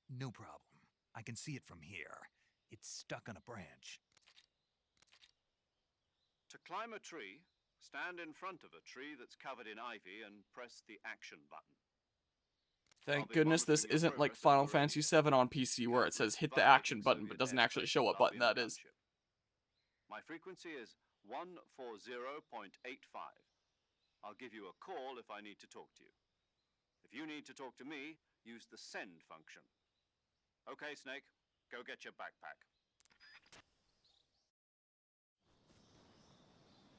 No problem. I can see it from here. It's stuck on a branch. To climb a tree, stand in front of a tree that's covered in ivy and press the action button. Thank goodness this isn't like Final Fantasy VII on PC where it says hit the action button but doesn't actually show what button that is. My frequency is 140.85. I'll give you a call if I need to talk to you. If you need to talk to me, use the send function. Okay, Snake, go get your backpack.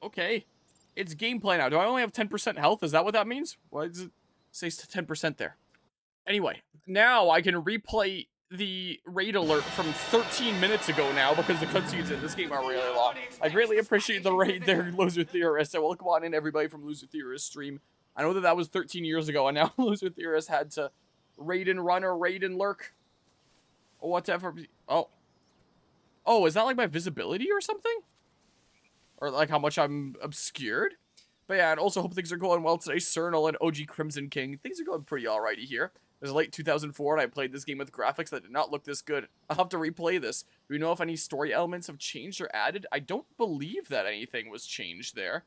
Okay. It's gameplay now. Do I only have 10% health? Is that what that means? Why does it say 10% there? Anyway, now I can replay the raid alert from 13 minutes ago now because the cutscenes in this game are really long. I greatly appreciate the raid there, Loser Theorist. So welcome on in everybody from Loser Theorist stream. I know that was 13 years ago, and now Loser Theorist had to raid and run or raid and lurk. Or whatever. Oh. Oh, is that like my visibility or something? Or like how much I'm obscured? But yeah, and also hope things are going well today. Cernal and OG Crimson King. Things are going pretty alrighty here. It was late 2004 and I played this game with graphics that did not look this good. I'll have to replay this. Do we know if any story elements have changed or added? I don't believe that anything was changed there.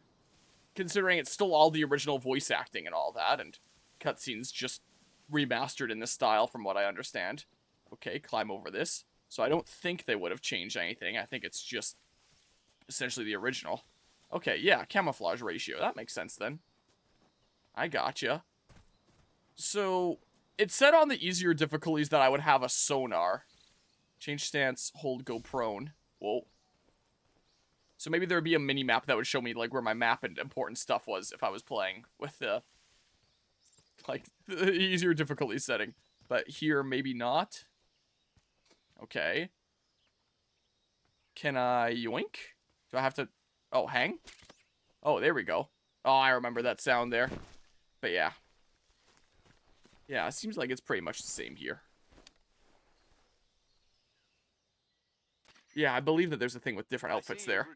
Considering it's still all the original voice acting and all that, and cutscenes just remastered in this style from what I understand. Okay, climb over this. So I don't think they would have changed anything. I think it's just essentially the original. Okay, yeah, camouflage ratio. That makes sense then. I gotcha. So, it said on the easier difficulties that I would have a sonar. Change stance, hold, go prone. Whoa. So maybe there would be a mini-map that would show me, like, where my map and important stuff was if I was playing with the, like, the easier difficulty setting. But here, maybe not. Okay. Can I yoink? Do I have to... Oh, hang? Oh, there we go. Oh, I remember that sound there. But yeah. Yeah, it seems like it's pretty much the same here. Yeah, I believe that there's a thing with different outfits there.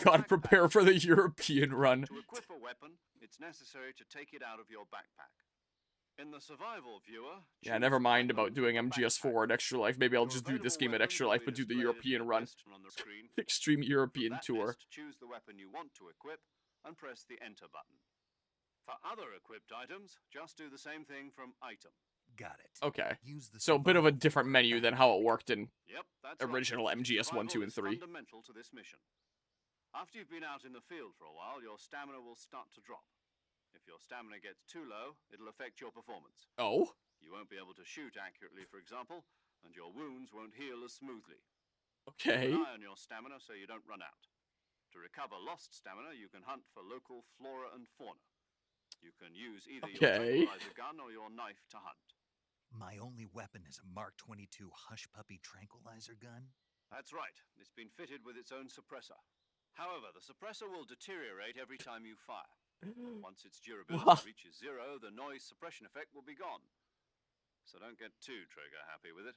Gotta prepare for the European run. To equip a weapon, it's necessary to take it out of your backpack. In the survival viewer... Yeah, never mind about doing MGS4 at Extra Life. Maybe I'll just do this game at Extra Life, but do the European run. Extreme European Tour. Choose the weapon you want to equip, and press the Enter button. For other equipped items, just do the same thing from Item. Got it. Okay. Use the So a bit of a different menu than how it worked in Yep, that's original right. MGS 1, 2, and 3. Fundamental to this mission. After you've been out in the field for a while, your stamina will start to drop. If your stamina gets too low, it'll affect your performance. Oh? You won't be able to shoot accurately, for example, and your wounds won't heal as smoothly. Okay. Keep an eye on your stamina so you don't run out. To recover lost stamina, you can hunt for local flora and fauna. You can use either your tranquilizer gun or your knife to hunt. My only weapon is a Mark 22 Hush Puppy tranquilizer gun? That's right. It's been fitted with its own suppressor. However, the suppressor will deteriorate every time you fire. Once its durability What? reaches 0, the noise suppression effect will be gone. So don't get too trigger happy with it.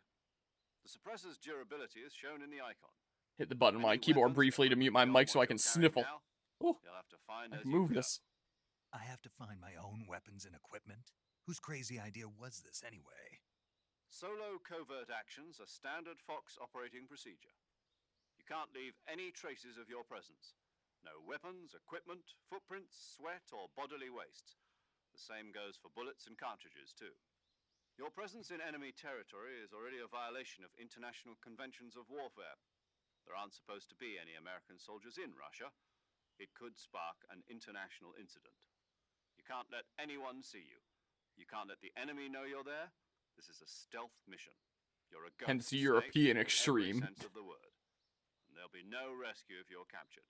The suppressor's durability is shown in the icon. Hit the button on my Any keyboard weapons, briefly to mute my beyond mic so what I can you're carrying sniffle. now, Oh, you'll have to find I as can you move go. this. I have to find my own weapons and equipment? Whose crazy idea was this anyway? Solo covert actions are standard Fox operating procedure. You can't leave any traces of your presence. No weapons, equipment, footprints, sweat, or bodily wastes. The same goes for bullets and cartridges, too. Your presence in enemy territory is already a violation of international conventions of warfare. There aren't supposed to be any American soldiers in Russia. It could spark an international incident. You can't let anyone see you. You can't let the enemy know you're there. This is a stealth mission. You're a ghost, Hence the Snake, European in every extreme. sense of the word. And there'll be no rescue if you're captured.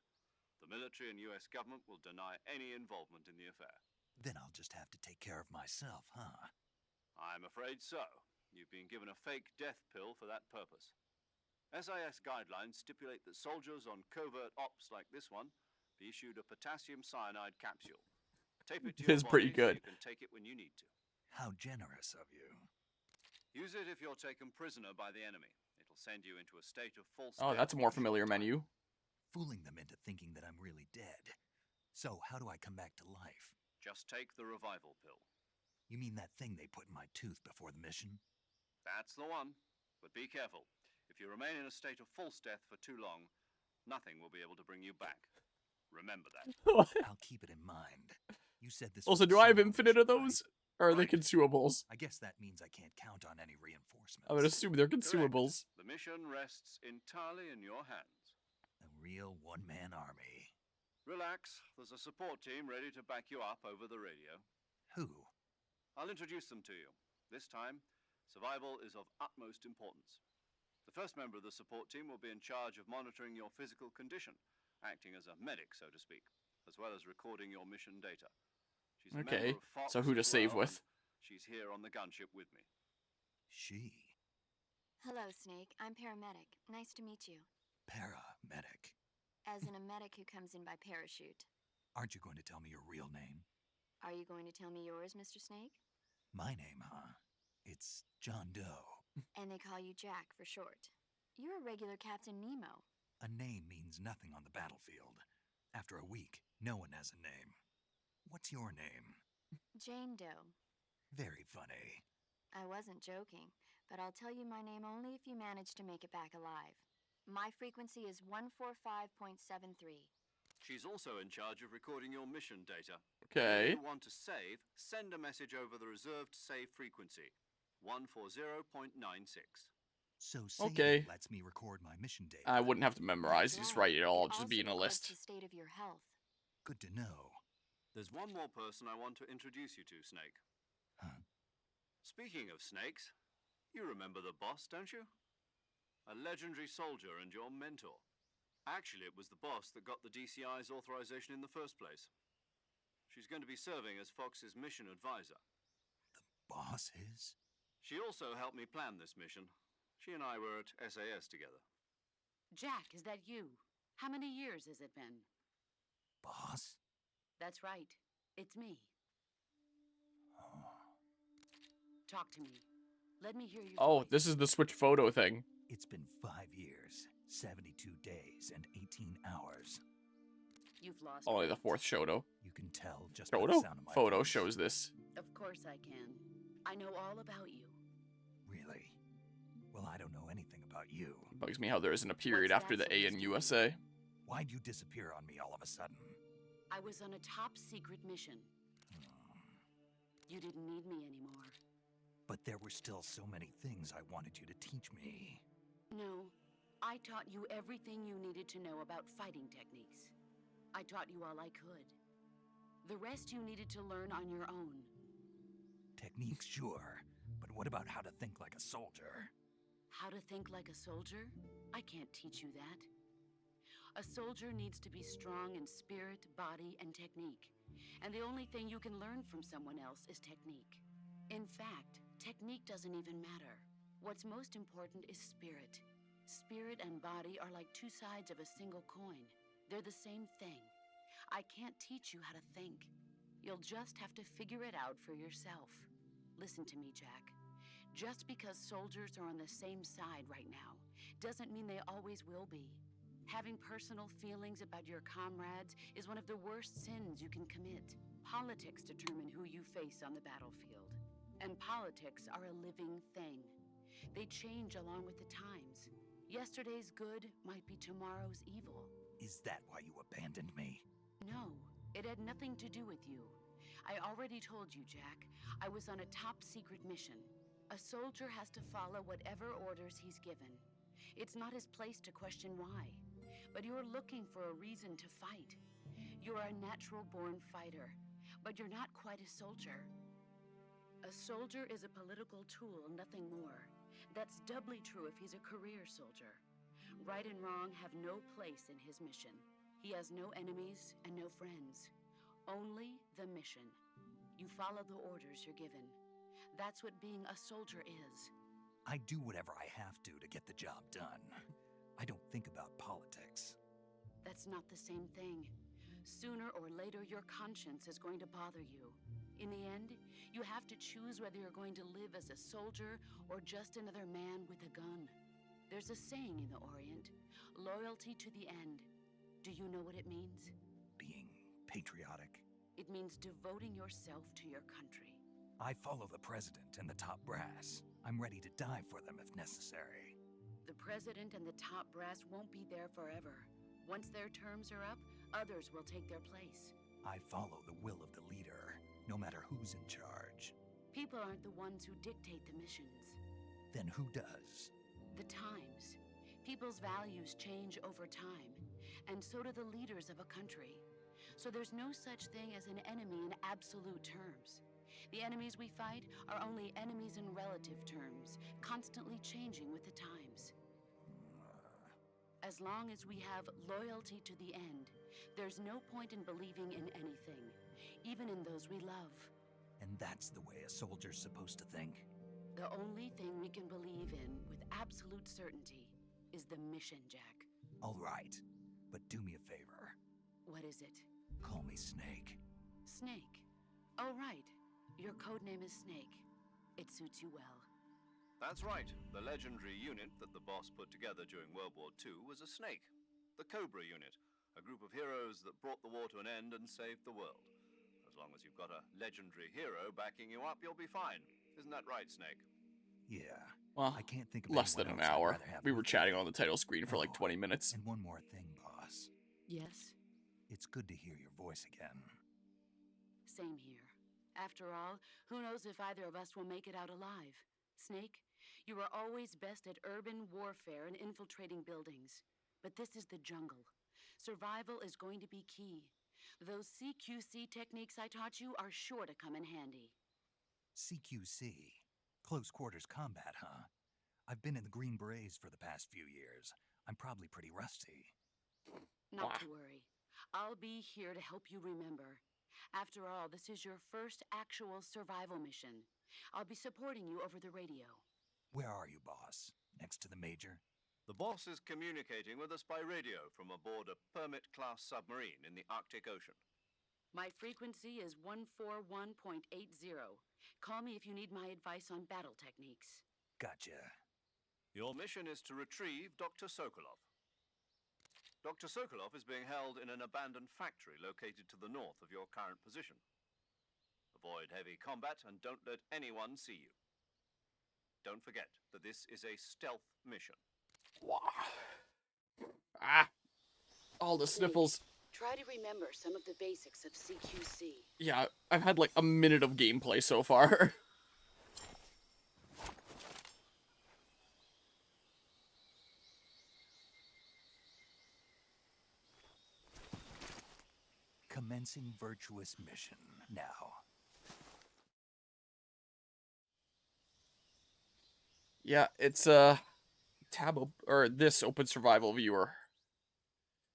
The military and US government will deny any involvement in the affair. Then I'll just have to take care of myself, huh? I'm afraid so. You've been given a fake death pill for that purpose. SIS guidelines stipulate that soldiers on covert ops like this one be issued a potassium cyanide capsule. Tape it to your It's pretty body so good. you can take it when you need to. How generous of you. Use it if you're taken prisoner by the enemy. It'll send you into a state of full Oh, death that's a in more short familiar time. menu. Fooling them into thinking that I'm really dead. So, how do I come back to life? Just take the revival pill. You mean that thing they put in my tooth before the mission? That's the one. But be careful. If you remain in a state of false death for too long, nothing will be able to bring you back. Remember that. I'll keep it in mind. You said this Also, was do a I have solo infinite of mission, those? Or are they Right. consumables? I guess that means I can't count on any reinforcements. I would assume they're Correct. consumables. The mission rests entirely in your hands. A real one-man army. Relax. There's a support team ready to back you up over the radio. Who? I'll introduce them to you. This time, survival is of utmost importance. The first member of the support team will be in charge of monitoring your physical condition, acting as a medic, so to speak, as well as recording your mission data. She's a Okay, member of Fox so who to as save well, with? and she's here on the gunship with me. She. Hello, Snake. I'm paramedic. Nice to meet you. Paramedic. As in a medic who comes in by parachute. Aren't you going to tell me your real name? Are you going to tell me yours, Mr. Snake? My name, huh? It's John Doe. And they call you Jack for short. You're a regular Captain Nemo. A name means nothing on the battlefield. After a week, no one has a name. What's your name? Jane Doe. Very funny. I wasn't joking, but I'll tell you my name only if you manage to make it back alive. My frequency is 145.73. She's also in charge of recording your mission data. Okay. If you want to save, send a message over the reserved save frequency, 140.96. So saving Okay. lets me record my mission data. I wouldn't have to memorize, That's just right. write it all, It just be in a also records list. the state of your health. Good to know. There's one more person I want to introduce you to, Snake. Huh? Speaking of snakes, you remember the boss, don't you? A legendary soldier and your mentor. Actually, it was the boss that got the DCI's authorization in the first place. She's going to be serving as Fox's mission advisor. Boss is? She also helped me plan this mission. She and I were at SAS together. Jack, is that you? How many years has it been? Boss? That's right. It's me. Oh. Talk to me. Let me hear your Oh, voice. this is the switch photo thing. It's been 5 years, 72 days, and 18 hours. You've lost Only the weight. fourth photo. You can tell just by the Photo? sound of my Photo voice. shows this. Of course I can. I know all about you. Really? Well, I don't know anything about you. Bugs me how there isn't a period What's after that the A in supposed to USA. Why'd you disappear on me all of a sudden? I was on a top secret mission. You didn't need me anymore. But there were still so many things I wanted you to teach me. No, I taught you everything you needed to know about fighting techniques. I taught you all I could. The rest you needed to learn on your own. Techniques, sure. But what about how to think like a soldier? How to think like a soldier? I can't teach you that. A soldier needs to be strong in spirit, body, and technique. And the only thing you can learn from someone else is technique. In fact, technique doesn't even matter. What's most important is spirit. Spirit and body are like two sides of a single coin. They're the same thing. I can't teach you how to think. You'll just have to figure it out for yourself. Listen to me, Jack. Just because soldiers are on the same side right now doesn't mean they always will be. Having personal feelings about your comrades is one of the worst sins you can commit. Politics determine who you face on the battlefield. And politics are a living thing. They change along with the times. Yesterday's good might be tomorrow's evil. Is that why you abandoned me? No, it had nothing to do with you. I already told you, Jack. I was on a top-secret mission. A soldier has to follow whatever orders he's given. It's not his place to question why. But you're looking for a reason to fight. You're a natural-born fighter, but you're not quite a soldier. A soldier is a political tool, nothing more. That's doubly true if he's a career soldier. Right and wrong have no place in his mission. He has no enemies and no friends. Only the mission. You follow the orders you're given. That's what being a soldier is. I do whatever I have to get the job done. I don't think about politics. That's not the same thing. Sooner or later, your conscience is going to bother you. In the end, you have to choose whether you're going to live as a soldier or just another man with a gun. There's a saying in the Orient, loyalty to the end. Do you know what it means? Being patriotic. It means devoting yourself to your country. I follow the president and the top brass. I'm ready to die for them if necessary. The president and the top brass won't be there forever. Once their terms are up, others will take their place. I follow the will of the leader, no matter who's in charge. People aren't the ones who dictate the missions. Then who does? The times. People's values change over time, and so do the leaders of a country. So there's no such thing as an enemy in absolute terms. The enemies we fight are only enemies in relative terms, constantly changing with the times. As long as we have loyalty to the end, there's no point in believing in anything, even in those we love. And that's the way a soldier's supposed to think? The only thing we can believe in with absolute certainty is the mission, Jack. All right, but do me a favor. What is it? Call me Snake. Snake. Oh, right. Your codename is Snake. It suits you well. That's right. The legendary unit that the boss put together during World War II was a snake. The Cobra unit, a group of heroes that brought the war to an end and saved the world. As long as you've got a legendary hero backing you up, you'll be fine. Isn't that right, Snake? Yeah. Well, I can't think of less than an anyone else I'd hour. rather have We were with chatting me. on the title screen for like 20 minutes. And one more thing, boss. Yes? It's good to hear your voice again. Same here. After all, who knows if either of us will make it out alive? Snake, you are always best at urban warfare and infiltrating buildings. But this is the jungle. Survival is going to be key. Those CQC techniques I taught you are sure to come in handy. CQC? Close quarters combat, huh? I've been in the Green Berets for the past few years. I'm probably pretty rusty. Not to worry. I'll be here to help you remember. After all, this is your first actual survival mission. I'll be supporting you over the radio. Where are you, boss? Next to the major? The boss is communicating with us by radio from aboard a Permit-class submarine in the Arctic Ocean. My frequency is 141.80. Call me if you need my advice on battle techniques. Gotcha. Your mission is to retrieve Dr. Sokolov. Dr. Sokolov is being held in an abandoned factory located to the north of your current position. Avoid heavy combat and don't let anyone see you. Don't forget that this is a stealth mission. Ah! All the sniffles. Try to remember some of the basics of CQC. Yeah, I've had like a minute of gameplay so far. Commencing virtuous mission now. Yeah, it's this open survival viewer.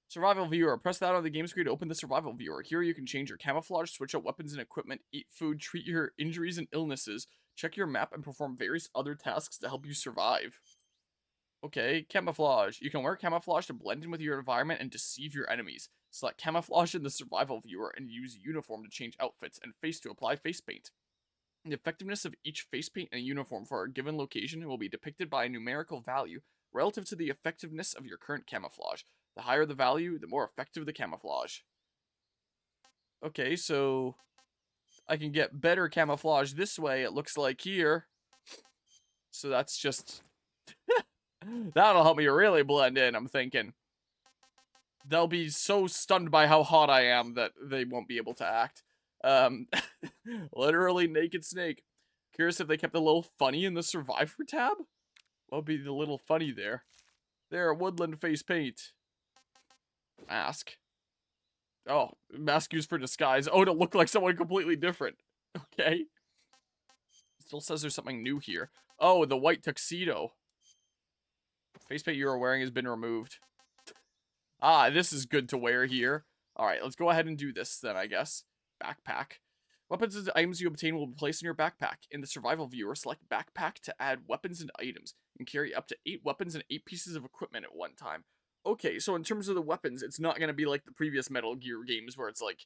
Survival viewer. Press that on the game screen to open the survival viewer. Here you can change your camouflage, switch out weapons and equipment, eat food, treat your injuries and illnesses, check your map, and perform various other tasks to help you survive. Okay, camouflage. You can wear camouflage to blend in with your environment and deceive your enemies. Select camouflage in the survival viewer and use uniform to change outfits and face to apply face paint. The effectiveness of each face paint and uniform for a given location will be depicted by a numerical value relative to the effectiveness of your current camouflage. The higher the value, the more effective the camouflage. Okay, so I can get better camouflage this way, it looks like here. So that's just... that'll help me really blend in, I'm thinking. They'll be so stunned by how hot I am that they won't be able to act. Literally naked snake. Curious if they kept a little funny in the Survivor tab? What would be the little funny there? There, woodland face paint. Mask. Oh, mask used for disguise. Oh, to look like someone completely different. Okay. Still says there's something new here. Oh, the white tuxedo. Face paint you are wearing has been removed. Ah, this is good to wear here. Alright, let's go ahead and do this then, I guess. Backpack. Weapons and items you obtain will be placed in your backpack. In the survival viewer, select backpack to add weapons and items. You can carry up to 8 weapons and 8 pieces of equipment at one time. Okay, so in terms of the weapons, it's not going to be like the previous Metal Gear games where it's like,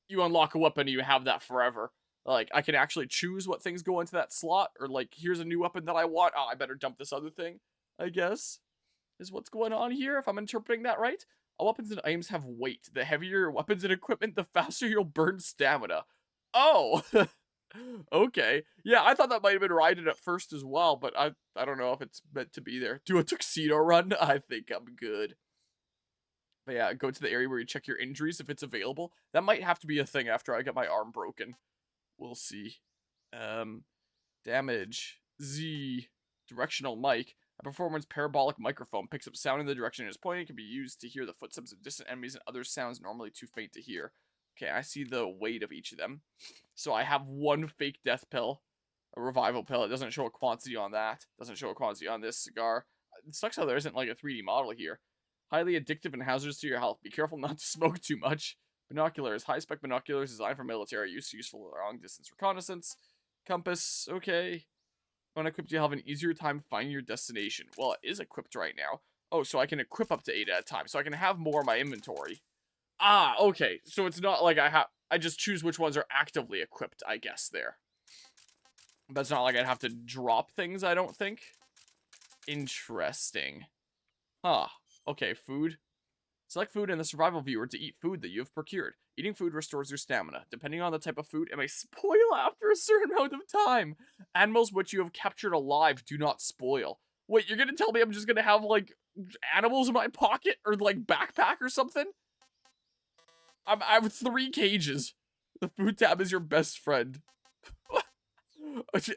you unlock a weapon and you have that forever. Like, I can actually choose what things go into that slot, or like, here's a new weapon that I want. Oh, I better dump this other thing, I guess, is what's going on here, if I'm interpreting that right. All weapons and items have weight. The heavier your weapons and equipment, the faster you'll burn stamina. Oh! Okay. Yeah, I thought that might have been riding at first as well, but I don't know if it's meant to be there. Do a tuxedo run? I think I'm good. But yeah, go to the area where you check your injuries if it's available. That might have to be a thing after I get my arm broken. We'll see. Damage. Z. Directional mic. A performance parabolic microphone picks up sound in the direction it is pointing. It can be used to hear the footsteps of distant enemies and other sounds normally too faint to hear. Okay, I see the weight of each of them. So I have one fake death pill. A revival pill. It doesn't show a quantity on that. Doesn't show a quantity on this cigar. It sucks how there isn't like a 3D model here. Highly addictive and hazardous to your health. Be careful not to smoke too much. Binoculars. High-spec binoculars designed for military use. Useful for long-distance reconnaissance. Compass. Okay. When equipped, you'll have an easier time finding your destination. Well, it is equipped right now. Oh, so I can equip up to 8 at a time. So I can have more in my inventory. Ah, okay. So it's not like I just choose which ones are actively equipped, I guess, there. But it's not like I'd have to drop things, I don't think. Interesting. Huh. Okay, food. Select food in the survival viewer to eat food that you have procured. Eating food restores your stamina. Depending on the type of food, it may spoil after a certain amount of time. Animals which you have captured alive do not spoil. Wait, you're gonna tell me I'm just gonna have, like, animals in my pocket? Or, like, backpack or something? I have 3 cages. The food tab is your best friend.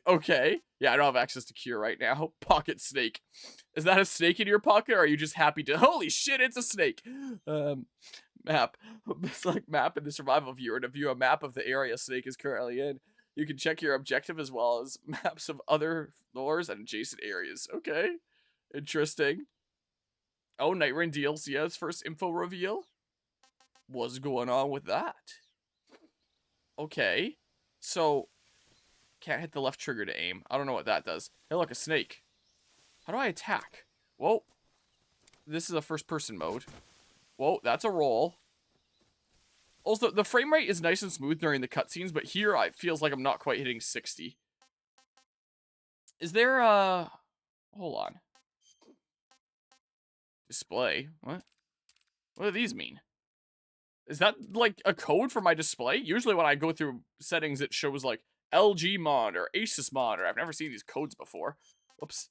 Okay. Yeah, I don't have access to cure right now. Pocket snake. Is that a snake in your pocket, or are you just happy to... Holy shit, it's a snake! Map. Select map in the survival viewer to view a map of the area snake is currently in. You can check your objective as well as maps of other floors and adjacent areas. Okay. Interesting. Oh, Night Rain DLC has first info reveal? What's going on with that? Okay. So... Can't hit the left trigger to aim. I don't know what that does. Hey, look, a snake. How do I attack? Whoa. This is a first-person mode. Whoa, that's a roll. Also, the frame rate is nice and smooth during the cutscenes, but here it feels like I'm not quite hitting 60. Is there a... Hold on. Display? What? What do these mean? Is that, like, a code for my display? Usually when I go through settings, it shows, like, LG monitor, Asus monitor. I've never seen these codes before. Whoops.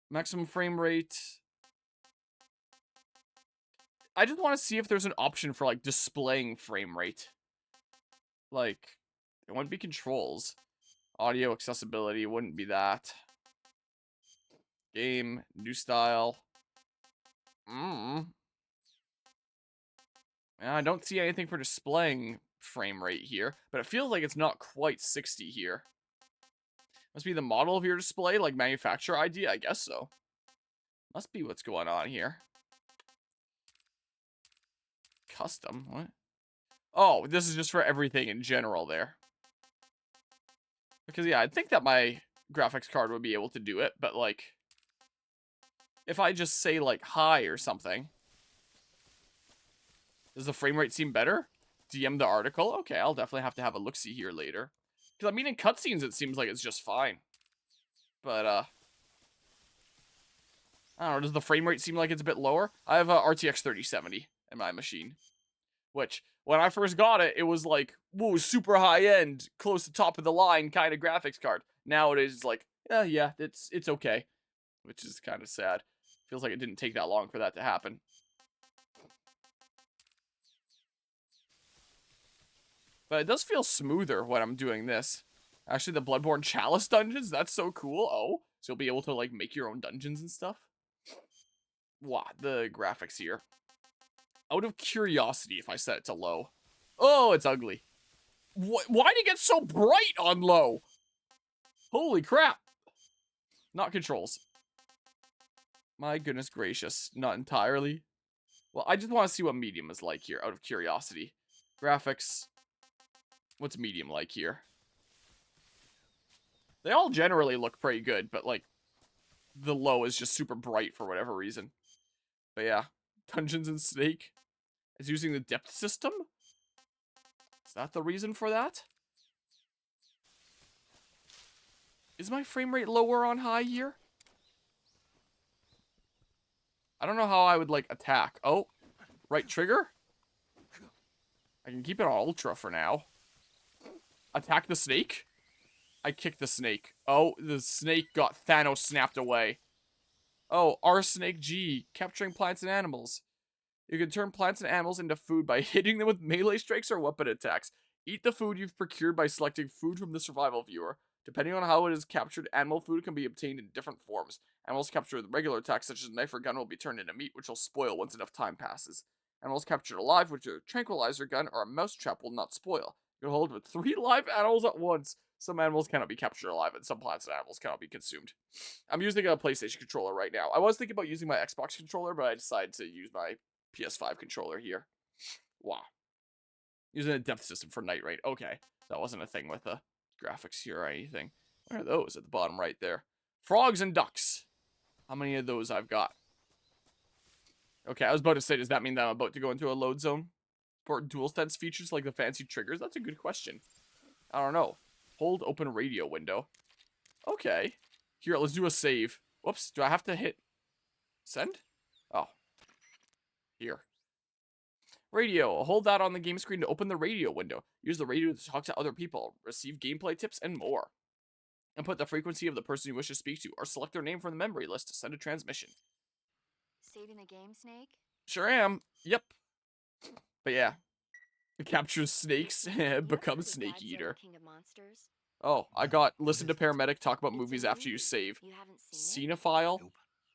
Maximum frame rate. I just want to see if there's an option for, like, displaying frame rate. Like, it wouldn't be controls. Audio accessibility wouldn't be that. Game, new style. Yeah, I don't see anything for displaying frame rate here, but it feels like it's not quite 60 here. Must be the model of your display, like manufacturer ID, I guess so. Must be what's going on here. Custom, what? Oh, this is just for everything in general there. Because yeah, I think that my graphics card would be able to do it, but like... if I just say, like, hi or something, does the frame rate seem better? DM the article? Okay, I'll definitely have to have a look-see here later. Because, I mean, in cutscenes, it seems like it's just fine. But, I don't know, does the frame rate seem like it's a bit lower? I have a RTX 3070 in my machine. Which, when I first got it, it was like, whoa, super high-end, close to top of the line kind of graphics card. Nowadays, it's like, yeah, it's okay. Which is kind of sad. Feels like it didn't take that long for that to happen. But it does feel smoother when I'm doing this. Actually, the Bloodborne Chalice dungeons, that's so cool. Oh, so you'll be able to, like, make your own dungeons and stuff. Wow, the graphics here. Out of curiosity, if I set it to low. Oh, it's ugly. Why did it get so bright on low? Holy crap. Not controls. My goodness gracious. Not entirely. Well, I just want to see what medium is like here, out of curiosity. Graphics. What's medium like here? They all generally look pretty good, but, like, the low is just super bright for whatever reason. But yeah, Dungeons and Snake is using the depth system? Is that the reason for that? Is my frame rate lower on high here? I don't know how I would, like, attack. Oh, right trigger? I can keep it on ultra for now. Attack the snake? I kicked the snake. Oh, the snake got Thanos snapped away. Oh, R Snake G, capturing plants and animals. You can turn plants and animals into food by hitting them with melee strikes or weapon attacks. Eat the food you've procured by selecting food from the survival viewer. Depending on how it is captured, animal food can be obtained in different forms. Animals captured with regular attacks, such as a knife or gun, will be turned into meat, which will spoil once enough time passes. Animals captured alive, which are a tranquilizer gun or a mousetrap, will not spoil. You can hold with 3 live animals at once. Some animals cannot be captured alive, and some plants and animals cannot be consumed. I'm using a PlayStation controller right now. I was thinking about using my Xbox controller, but I decided to use my PS5 controller here. Wow. Using a depth system for night raid. Okay. That wasn't a thing with the graphics here or anything. Where are those at the bottom right there? Frogs and ducks. How many of those I've got? Okay, I was about to say, does that mean that I'm about to go into a load zone? For DualSense features like the fancy triggers? That's a good question. I don't know. Hold open radio window. Okay. Here, let's do a save. Whoops, do I have to hit send? Oh. Here. Radio. Hold that on the game screen to open the radio window. Use the radio to talk to other people, receive gameplay tips, and more. Input the frequency of the person you wish to speak to, or select their name from the memory list to send a transmission. Saving the game, Snake? Sure am. Yep. But yeah. It captures snakes and becomes Snake Eater. King of Monsters? Oh, I got listen to paramedic talk about movies after you save. You haven't seen Cinephile. Nope.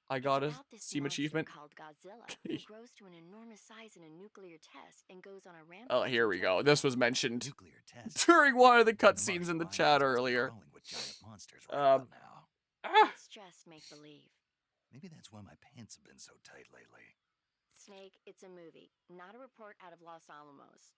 I got a It's about this Steam monster achievement. called Godzilla, who grows to an enormous size in a nuclear test and goes on a rampage. Oh, here we go. This was mentioned Nuclear test. during one of the The cutscenes in the Martian chat lions must be earlier. crawling with giant monsters right about now. Ah, It's just make believe. Maybe that's why my pants have been so tight lately. Snake, it's a movie, not a report out of Los Alamos.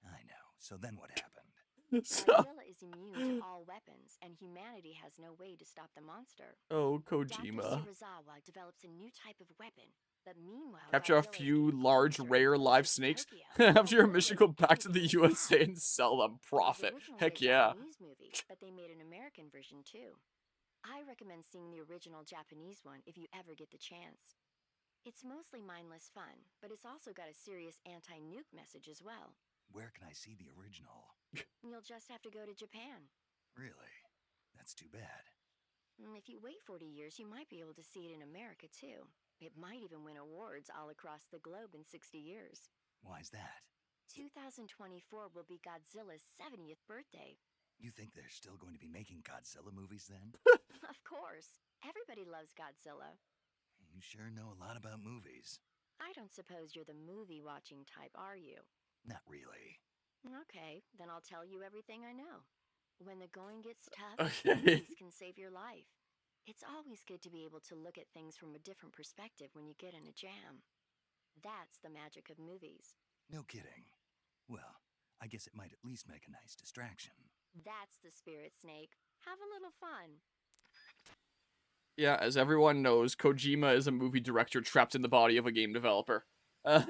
I know. So then what happened? so, Godzilla is immune to all weapons, and humanity has no way to stop the monster. oh, Dr. Kojima. Serizawa develops a new type of weapon, but meanwhile, Capture a Godzilla is few getting large, closer rare and live closer to snakes. Tokyo. After your mission, go Literally back to the taking USA over. and sell them. It was Profit. originally Heck a yeah. Japanese movie, but they made an American version too. I recommend seeing the original Japanese one if you ever get the chance. It's mostly mindless fun, but it's also got a serious anti-nuke message as well. Where can I see the original? You'll just have to go to Japan. Really? That's too bad. If you wait 40 years, you might be able to see it in America too. It might even win awards all across the globe in 60 years. Why's that? 2024 will be Godzilla's 70th birthday. You think they're still going to be making Godzilla movies then? Of course. Everybody loves Godzilla. You sure know a lot about movies. I don't suppose you're the movie-watching type, are you? Not really. Okay, then I'll tell you everything I know. When the going gets tough, Okay. movies can save your life. It's always good to be able to look at things from a different perspective when you get in a jam. That's the magic of movies. No kidding. Well, I guess it might at least make a nice distraction. That's the spirit, Snake. Have a little fun. Yeah, as everyone knows, Kojima is a movie director trapped in the body of a game developer. Or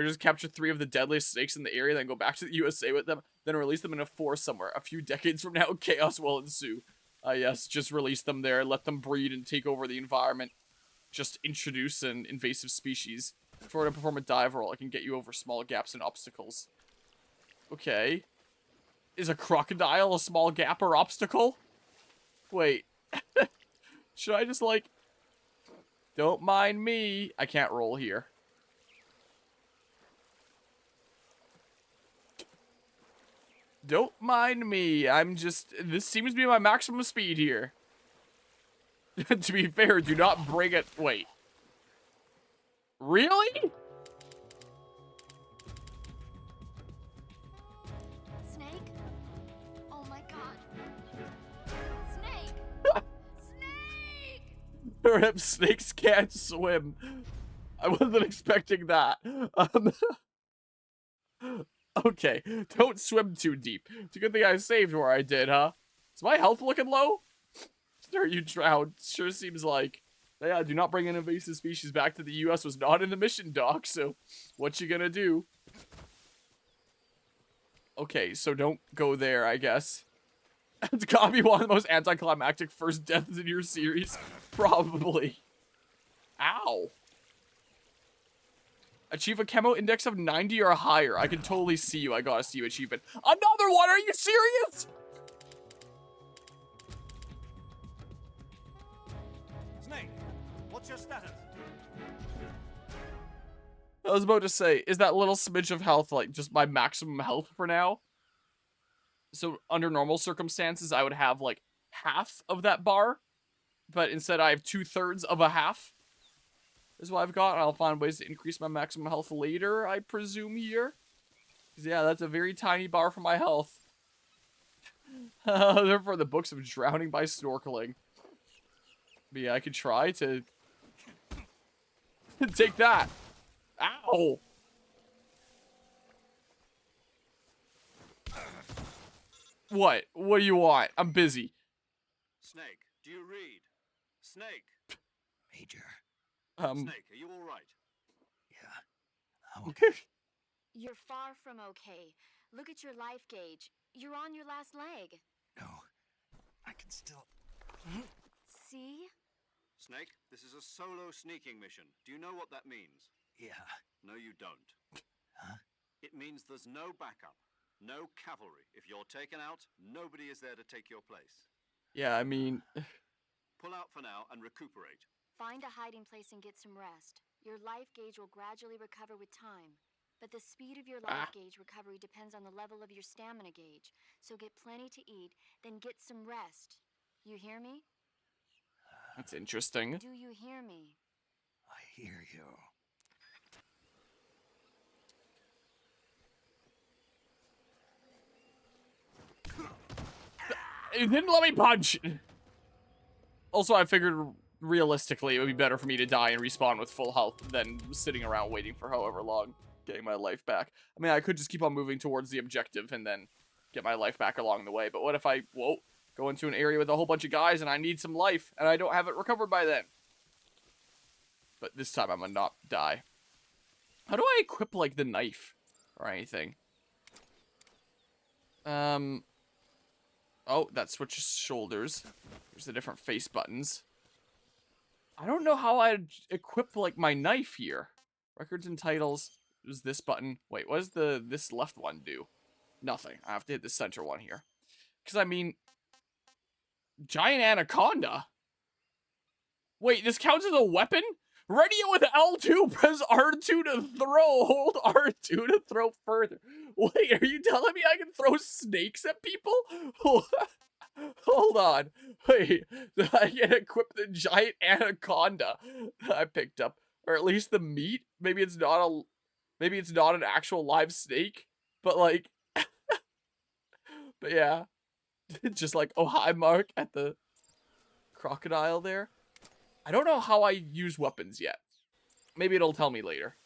just capture 3 of the deadliest snakes in the area, then go back to the USA with them, then release them in a forest somewhere. A few decades from now, chaos will ensue. Yes, just release them there, let them breed and take over the environment. Just introduce an invasive species. For to perform a dive roll, I can get you over small gaps and obstacles. Okay. Is a crocodile a small gap or obstacle? Wait. Should I just, like... Don't mind me. I can't roll here. Don't mind me. I'm just... This seems to be my maximum speed here. To be fair, do not bring it... Wait. Really? Snake? Oh my god. Snake! Snake! Perhaps snakes can't swim. I wasn't expecting that. Okay, don't swim too deep. It's a good thing I saved where I did, huh? Is my health looking low? Sure, you drowned. Sure seems like. Yeah, do not bring an invasive species back to the US was not in the mission doc, so what you gonna do? Okay, so don't go there, I guess. It's gotta be one of the most anticlimactic first deaths in your series. Probably. Ow. Achieve a chemo index of 90 or higher. I can totally see you. I gotta see you achievement. Another one! Are you serious? Snake, what's your status? I was about to say, is that little smidge of health like just my maximum health for now? So under normal circumstances, I would have like half of that bar, but instead I have 2/3 of a half. Is what I've got. I'll find ways to increase my maximum health later, I presume here. 'Cause yeah, that's a very tiny bar for my health. Therefore, the books of drowning by snorkeling. But yeah, I could try to take that. Ow! What? What do you want? I'm busy. Snake, do you read? Snake. Major. Snake, are you all right? Yeah. I'm okay. You're far from okay. Look at your life gauge. You're on your last leg. No. I can still... See? Snake, this is a solo sneaking mission. Do you know what that means? Yeah. No, you don't. Huh? It means there's no backup, no cavalry. If you're taken out, nobody is there to take your place. Yeah, I mean... Pull out for now and recuperate. Find a hiding place and get some rest. Your life gauge will gradually recover with time. But the speed of your life gauge recovery depends on the level of your stamina gauge. So get plenty to eat, then get some rest. You hear me? That's interesting. Do you hear me? I hear you. It didn't let me punch. Also, I figured realistically it would be better for me to die and respawn with full health than sitting around waiting for however long, getting my life back. I mean, I could just keep on moving towards the objective and then get my life back along the way. But what if I, go into an area with a whole bunch of guys and I need some life and I don't have it recovered by then? But this time I'm gonna not die. How do I equip, like, the knife or anything? Oh, that switches shoulders. There's the different face buttons. I don't know how I'd equip, like, my knife here. Records and titles. There's this button. Wait, what does this left one do? Nothing. I have to hit the center one here. Because, I mean... Giant anaconda? Wait, this counts as a weapon? Radio with L2, press R2 to throw. Hold R2 to throw further. Wait, are you telling me I can throw snakes at people? Hold on. Wait, I can equip the giant anaconda I picked up. Or at least the meat. Maybe it's not an actual live snake. But like, but yeah. Just like, oh hi Mark at the crocodile there. I don't know how I use weapons yet. Maybe it'll tell me later.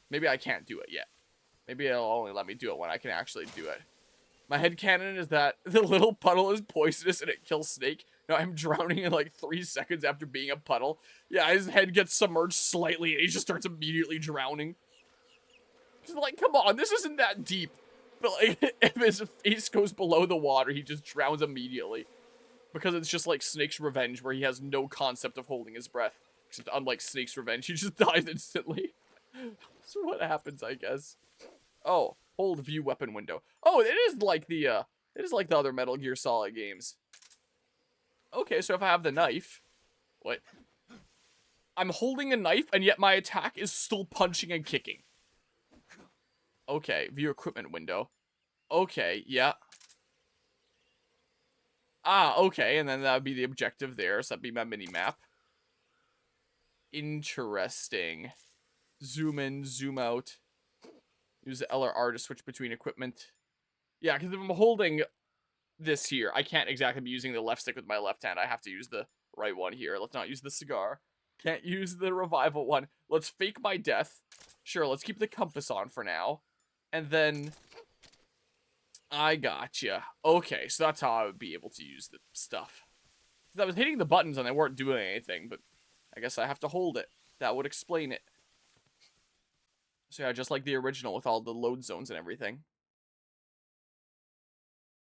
Maybe I can't do it yet. Maybe it'll only let me do it when I can actually do it. My headcanon is that the little puddle is poisonous and it kills Snake. No, I'm drowning in like 3 seconds after being a puddle. Yeah, his head gets submerged slightly and he just starts immediately drowning. Like, come on, this isn't that deep. But like, if his face goes below the water, he just drowns immediately. Because it's just like Snake's Revenge, where he has no concept of holding his breath. Except unlike Snake's Revenge, he just dies instantly. So what happens, I guess? Oh, hold view weapon window. Oh, it is like the other Metal Gear Solid games. Okay, so if I have the knife, what? I'm holding a knife, and yet my attack is still punching and kicking. Okay, view equipment window. Okay, yeah. Ah, okay, and then that would be the objective there, so that'd be my mini-map. Interesting. Zoom in, zoom out. Use the L or R to switch between equipment. Yeah, because if I'm holding this here, I can't exactly be using the left stick with my left hand. I have to use the right one here. Let's not use the cigar. Can't use the revival one. Let's fake my death. Sure, let's keep the compass on for now. And then... I gotcha. Okay, so that's how I would be able to use the stuff. Because I was hitting the buttons and they weren't doing anything, but I guess I have to hold it. That would explain it. So yeah, just like the original with all the load zones and everything.